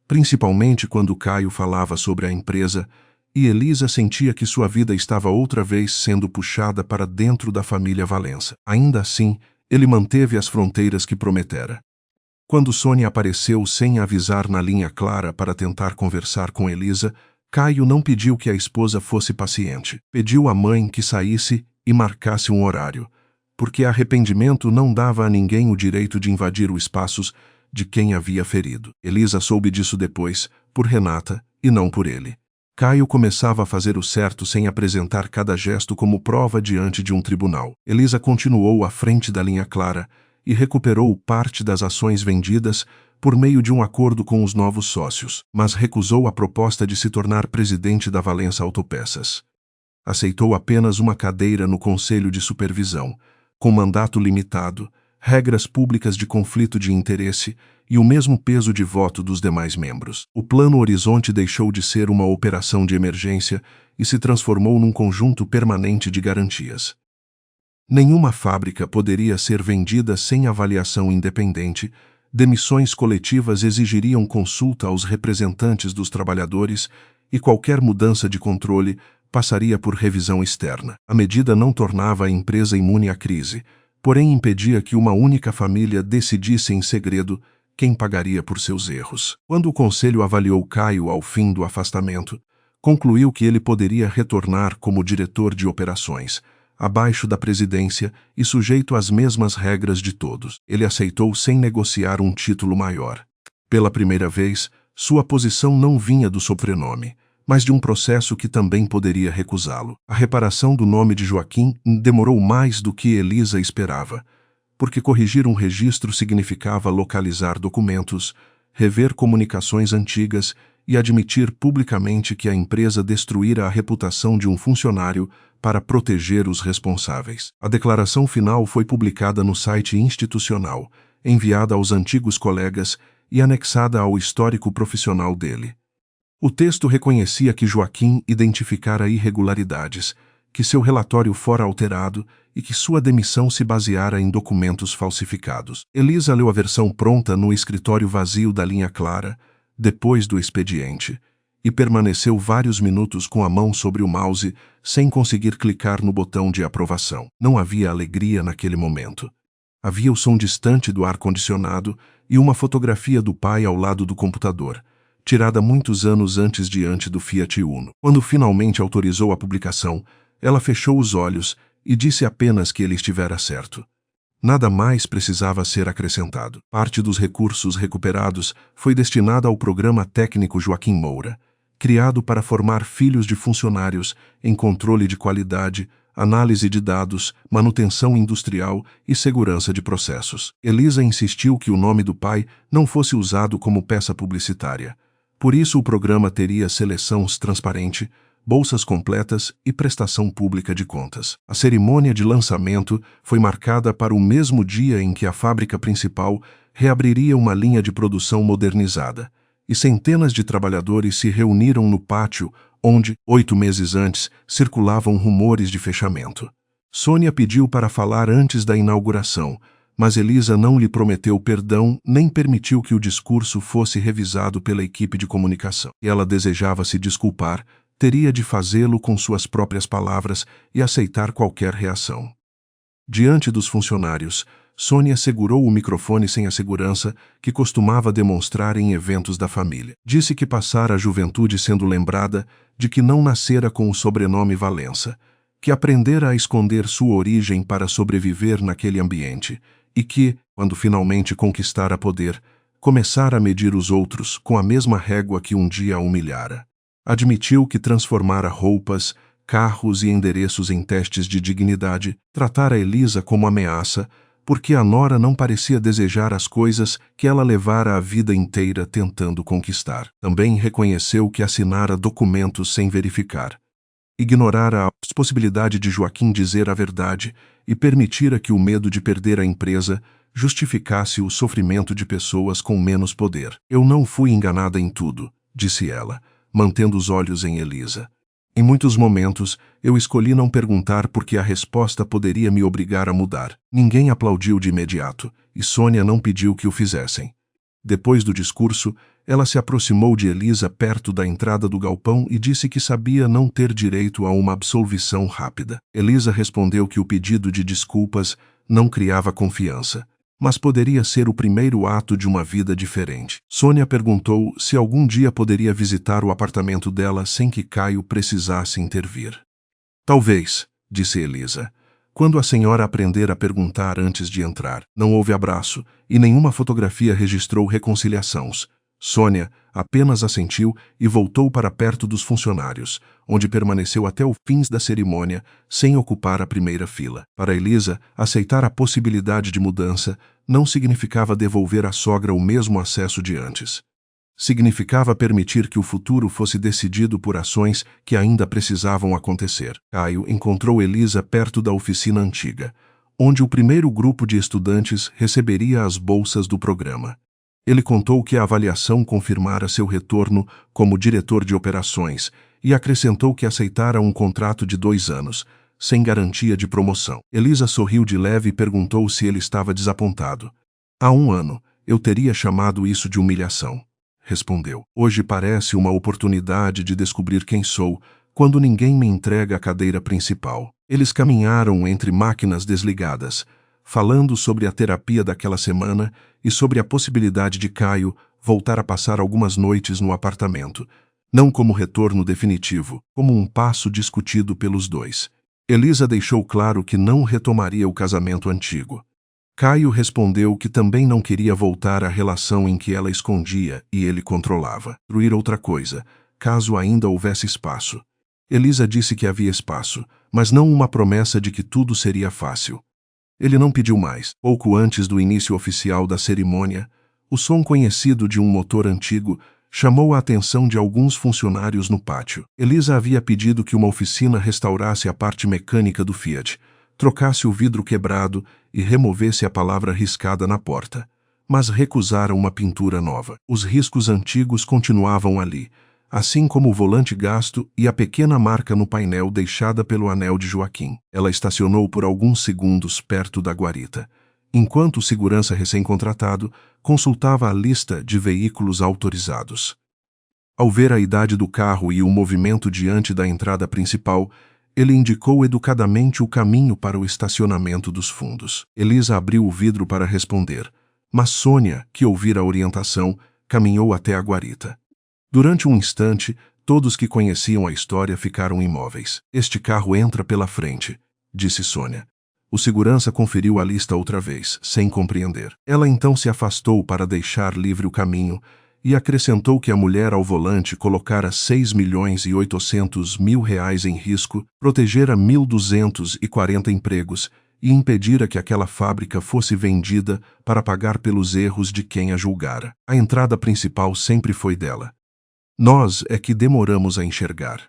principalmente quando Caio falava sobre a empresa e Elisa sentia que sua vida estava outra vez sendo puxada para dentro da família Valença. Ainda assim, ele manteve as fronteiras que prometera. Quando Sônia apareceu sem avisar na linha Clara para tentar conversar com Elisa, Caio não pediu que a esposa fosse paciente. Pediu à mãe que saísse e marcasse um horário, porque arrependimento não dava a ninguém o direito de invadir os espaços de quem havia ferido. Elisa soube disso depois, por Renata, e não por ele. Caio começava a fazer o certo sem apresentar cada gesto como prova diante de um tribunal. Elisa continuou à frente da linha clara e recuperou parte das ações vendidas por meio de um acordo com os novos sócios, mas recusou a proposta de se tornar presidente da Valença Autopeças. Aceitou apenas uma cadeira no Conselho de Supervisão, com mandato limitado, regras públicas de conflito de interesse e o mesmo peso de voto dos demais membros. O Plano Horizonte deixou de ser uma operação de emergência e se transformou num conjunto permanente de garantias. Nenhuma fábrica poderia ser vendida sem avaliação independente, demissões coletivas exigiriam consulta aos representantes dos trabalhadores e qualquer mudança de controle passaria por revisão externa. A medida não tornava a empresa imune à crise, porém impedia que uma única família decidisse em segredo quem pagaria por seus erros. Quando o conselho avaliou Caio ao fim do afastamento, concluiu que ele poderia retornar como diretor de operações, abaixo da presidência e sujeito às mesmas regras de todos. Ele aceitou sem negociar um título maior. Pela primeira vez, sua posição não vinha do sobrenome, mas de um processo que também poderia recusá-lo. A reparação do nome de Joaquim demorou mais do que Elisa esperava, porque corrigir um registro significava localizar documentos, rever comunicações antigas e admitir publicamente que a empresa destruíra a reputação de um funcionário para proteger os responsáveis. A declaração final foi publicada no site institucional, enviada aos antigos colegas e anexada ao histórico profissional dele. O texto reconhecia que Joaquim identificara irregularidades, que seu relatório fora alterado e que sua demissão se baseara em documentos falsificados. Elisa leu a versão pronta no escritório vazio da linha clara, depois do expediente, e permaneceu vários minutos com a mão sobre o mouse, sem conseguir clicar no botão de aprovação. Não havia alegria naquele momento. Havia o som distante do ar-condicionado e uma fotografia do pai ao lado do computador, tirada muitos anos antes diante do Fiat Uno. Quando finalmente autorizou a publicação, ela fechou os olhos e disse apenas que ele estivera certo. Nada mais precisava ser acrescentado. Parte dos recursos recuperados foi destinada ao Programa Técnico Joaquim Moura, criado para formar filhos de funcionários em controle de qualidade, análise de dados, manutenção industrial e segurança de processos. Elisa insistiu que o nome do pai não fosse usado como peça publicitária. Por isso o programa teria seleção transparente, bolsas completas e prestação pública de contas. A cerimônia de lançamento foi marcada para o mesmo dia em que a fábrica principal reabriria uma linha de produção modernizada, e centenas de trabalhadores se reuniram no pátio onde, 8 meses antes, circulavam rumores de fechamento. Sônia pediu para falar antes da inauguração, mas Elisa não lhe prometeu perdão nem permitiu que o discurso fosse revisado pela equipe de comunicação. E ela desejava se desculpar, teria de fazê-lo com suas próprias palavras e aceitar qualquer reação. Diante dos funcionários, Sônia segurou o microfone sem a segurança que costumava demonstrar em eventos da família. Disse que passara a juventude sendo lembrada de que não nascera com o sobrenome Valença, que aprendera a esconder sua origem para sobreviver naquele ambiente e que, quando finalmente conquistara poder, começara a medir os outros com a mesma régua que um dia a humilhara. Admitiu que transformara roupas, carros e endereços em testes de dignidade, tratara Elisa como ameaça, porque a nora não parecia desejar as coisas que ela levara a vida inteira tentando conquistar. Também reconheceu que assinara documentos sem verificar. Ignorara a possibilidade de Joaquim dizer a verdade e permitira que o medo de perder a empresa justificasse o sofrimento de pessoas com menos poder. Eu não fui enganada em tudo, disse ela, mantendo os olhos em Elisa. Em muitos momentos, eu escolhi não perguntar porque a resposta poderia me obrigar a mudar. Ninguém aplaudiu de imediato, e Sônia não pediu que o fizessem. Depois do discurso, ela se aproximou de Elisa perto da entrada do galpão e disse que sabia não ter direito a uma absolvição rápida. Elisa respondeu que o pedido de desculpas não criava confiança, mas poderia ser o primeiro ato de uma vida diferente. Sônia perguntou se algum dia poderia visitar o apartamento dela sem que Caio precisasse intervir. Talvez, disse Elisa, quando a senhora aprender a perguntar antes de entrar. Não houve abraço, e nenhuma fotografia registrou reconciliações. Sônia apenas assentiu e voltou para perto dos funcionários, onde permaneceu até o fim da cerimônia, sem ocupar a primeira fila. Para Elisa, aceitar a possibilidade de mudança não significava devolver à sogra o mesmo acesso de antes. Significava permitir que o futuro fosse decidido por ações que ainda precisavam acontecer. Caio encontrou Elisa perto da oficina antiga, onde o primeiro grupo de estudantes receberia as bolsas do programa. Ele contou que a avaliação confirmara seu retorno como diretor de operações e acrescentou que aceitara um contrato de 2 anos, sem garantia de promoção. Elisa sorriu de leve e perguntou se ele estava desapontado. Há 1 ano, eu teria chamado isso de humilhação. Respondeu. Hoje parece uma oportunidade de descobrir quem sou, quando ninguém me entrega a cadeira principal. Eles caminharam entre máquinas desligadas, falando sobre a terapia daquela semana e sobre a possibilidade de Caio voltar a passar algumas noites no apartamento, não como retorno definitivo, como um passo discutido pelos dois. Elisa deixou claro que não retomaria o casamento antigo. Caio respondeu que também não queria voltar à relação em que ela escondia e ele controlava. Construir outra coisa, caso ainda houvesse espaço. Elisa disse que havia espaço, mas não uma promessa de que tudo seria fácil. Ele não pediu mais. Pouco antes do início oficial da cerimônia, o som conhecido de um motor antigo chamou a atenção de alguns funcionários no pátio. Elisa havia pedido que uma oficina restaurasse a parte mecânica do Fiat, trocasse o vidro quebrado e removesse a palavra riscada na porta, mas recusaram uma pintura nova. Os riscos antigos continuavam ali, assim como o volante gasto e a pequena marca no painel deixada pelo anel de Joaquim. Ela estacionou por alguns segundos perto da guarita, enquanto o segurança recém-contratado consultava a lista de veículos autorizados. Ao ver a idade do carro e o movimento diante da entrada principal, ele indicou educadamente o caminho para o estacionamento dos fundos. Elisa abriu o vidro para responder, mas Sônia, que ouvira a orientação, caminhou até a guarita. Durante um instante, todos que conheciam a história ficaram imóveis. Este carro entra pela frente, disse Sônia. O segurança conferiu a lista outra vez, sem compreender. Ela então se afastou para deixar livre o caminho e acrescentou que a mulher ao volante colocara 6.800.000 reais em risco, protegera 1.240 empregos e impedira que aquela fábrica fosse vendida para pagar pelos erros de quem a julgara. A entrada principal sempre foi dela. Nós é que demoramos a enxergar.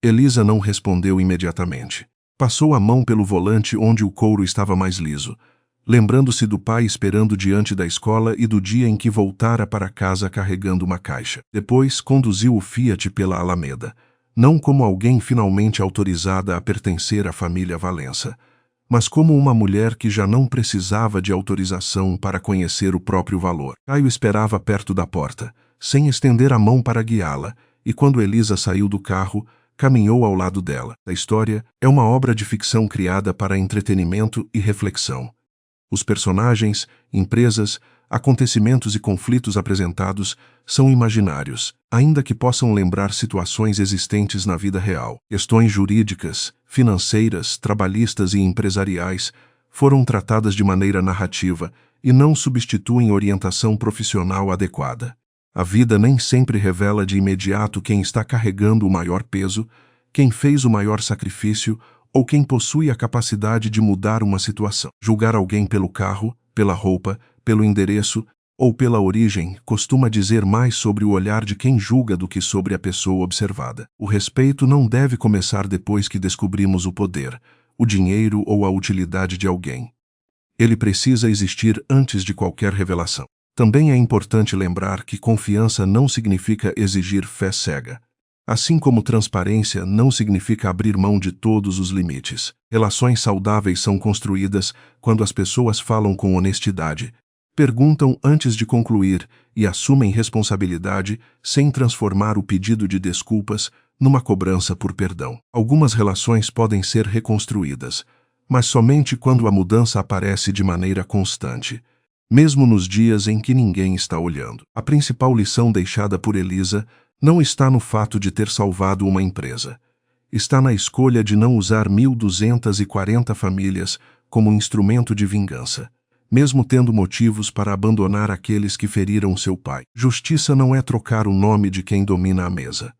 Elisa não respondeu imediatamente. Passou a mão pelo volante onde o couro estava mais liso, lembrando-se do pai esperando diante da escola e do dia em que voltara para casa carregando uma caixa. Depois conduziu o Fiat pela Alameda, não como alguém finalmente autorizada a pertencer à família Valença, mas como uma mulher que já não precisava de autorização para conhecer o próprio valor. Caio esperava perto da porta, sem estender a mão para guiá-la, e quando Elisa saiu do carro, caminhou ao lado dela. A história é uma obra de ficção criada para entretenimento e reflexão. Os personagens, empresas, acontecimentos e conflitos apresentados são imaginários, ainda que possam lembrar situações existentes na vida real. Questões jurídicas, financeiras, trabalhistas e empresariais foram tratadas de maneira narrativa e não substituem orientação profissional adequada. A vida nem sempre revela de imediato quem está carregando o maior peso, quem fez o maior sacrifício ou quem possui a capacidade de mudar uma situação. Julgar alguém pelo carro, pela roupa, pelo endereço ou pela origem costuma dizer mais sobre o olhar de quem julga do que sobre a pessoa observada. O respeito não deve começar depois que descobrimos o poder, o dinheiro ou a utilidade de alguém. Ele precisa existir antes de qualquer revelação. Também é importante lembrar que confiança não significa exigir fé cega. Assim como transparência não significa abrir mão de todos os limites. Relações saudáveis são construídas quando as pessoas falam com honestidade, perguntam antes de concluir e assumem responsabilidade sem transformar o pedido de desculpas numa cobrança por perdão. Algumas relações podem ser reconstruídas, mas somente quando a mudança aparece de maneira constante, mesmo nos dias em que ninguém está olhando. A principal lição deixada por Elisa não está no fato de ter salvado uma empresa. Está na escolha de não usar 1.240 famílias como instrumento de vingança, mesmo tendo motivos para abandonar aqueles que feriram seu pai. Justiça não é trocar o nome de quem domina a mesa.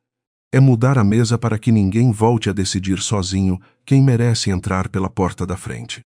É mudar a mesa para que ninguém volte a decidir sozinho quem merece entrar pela porta da frente.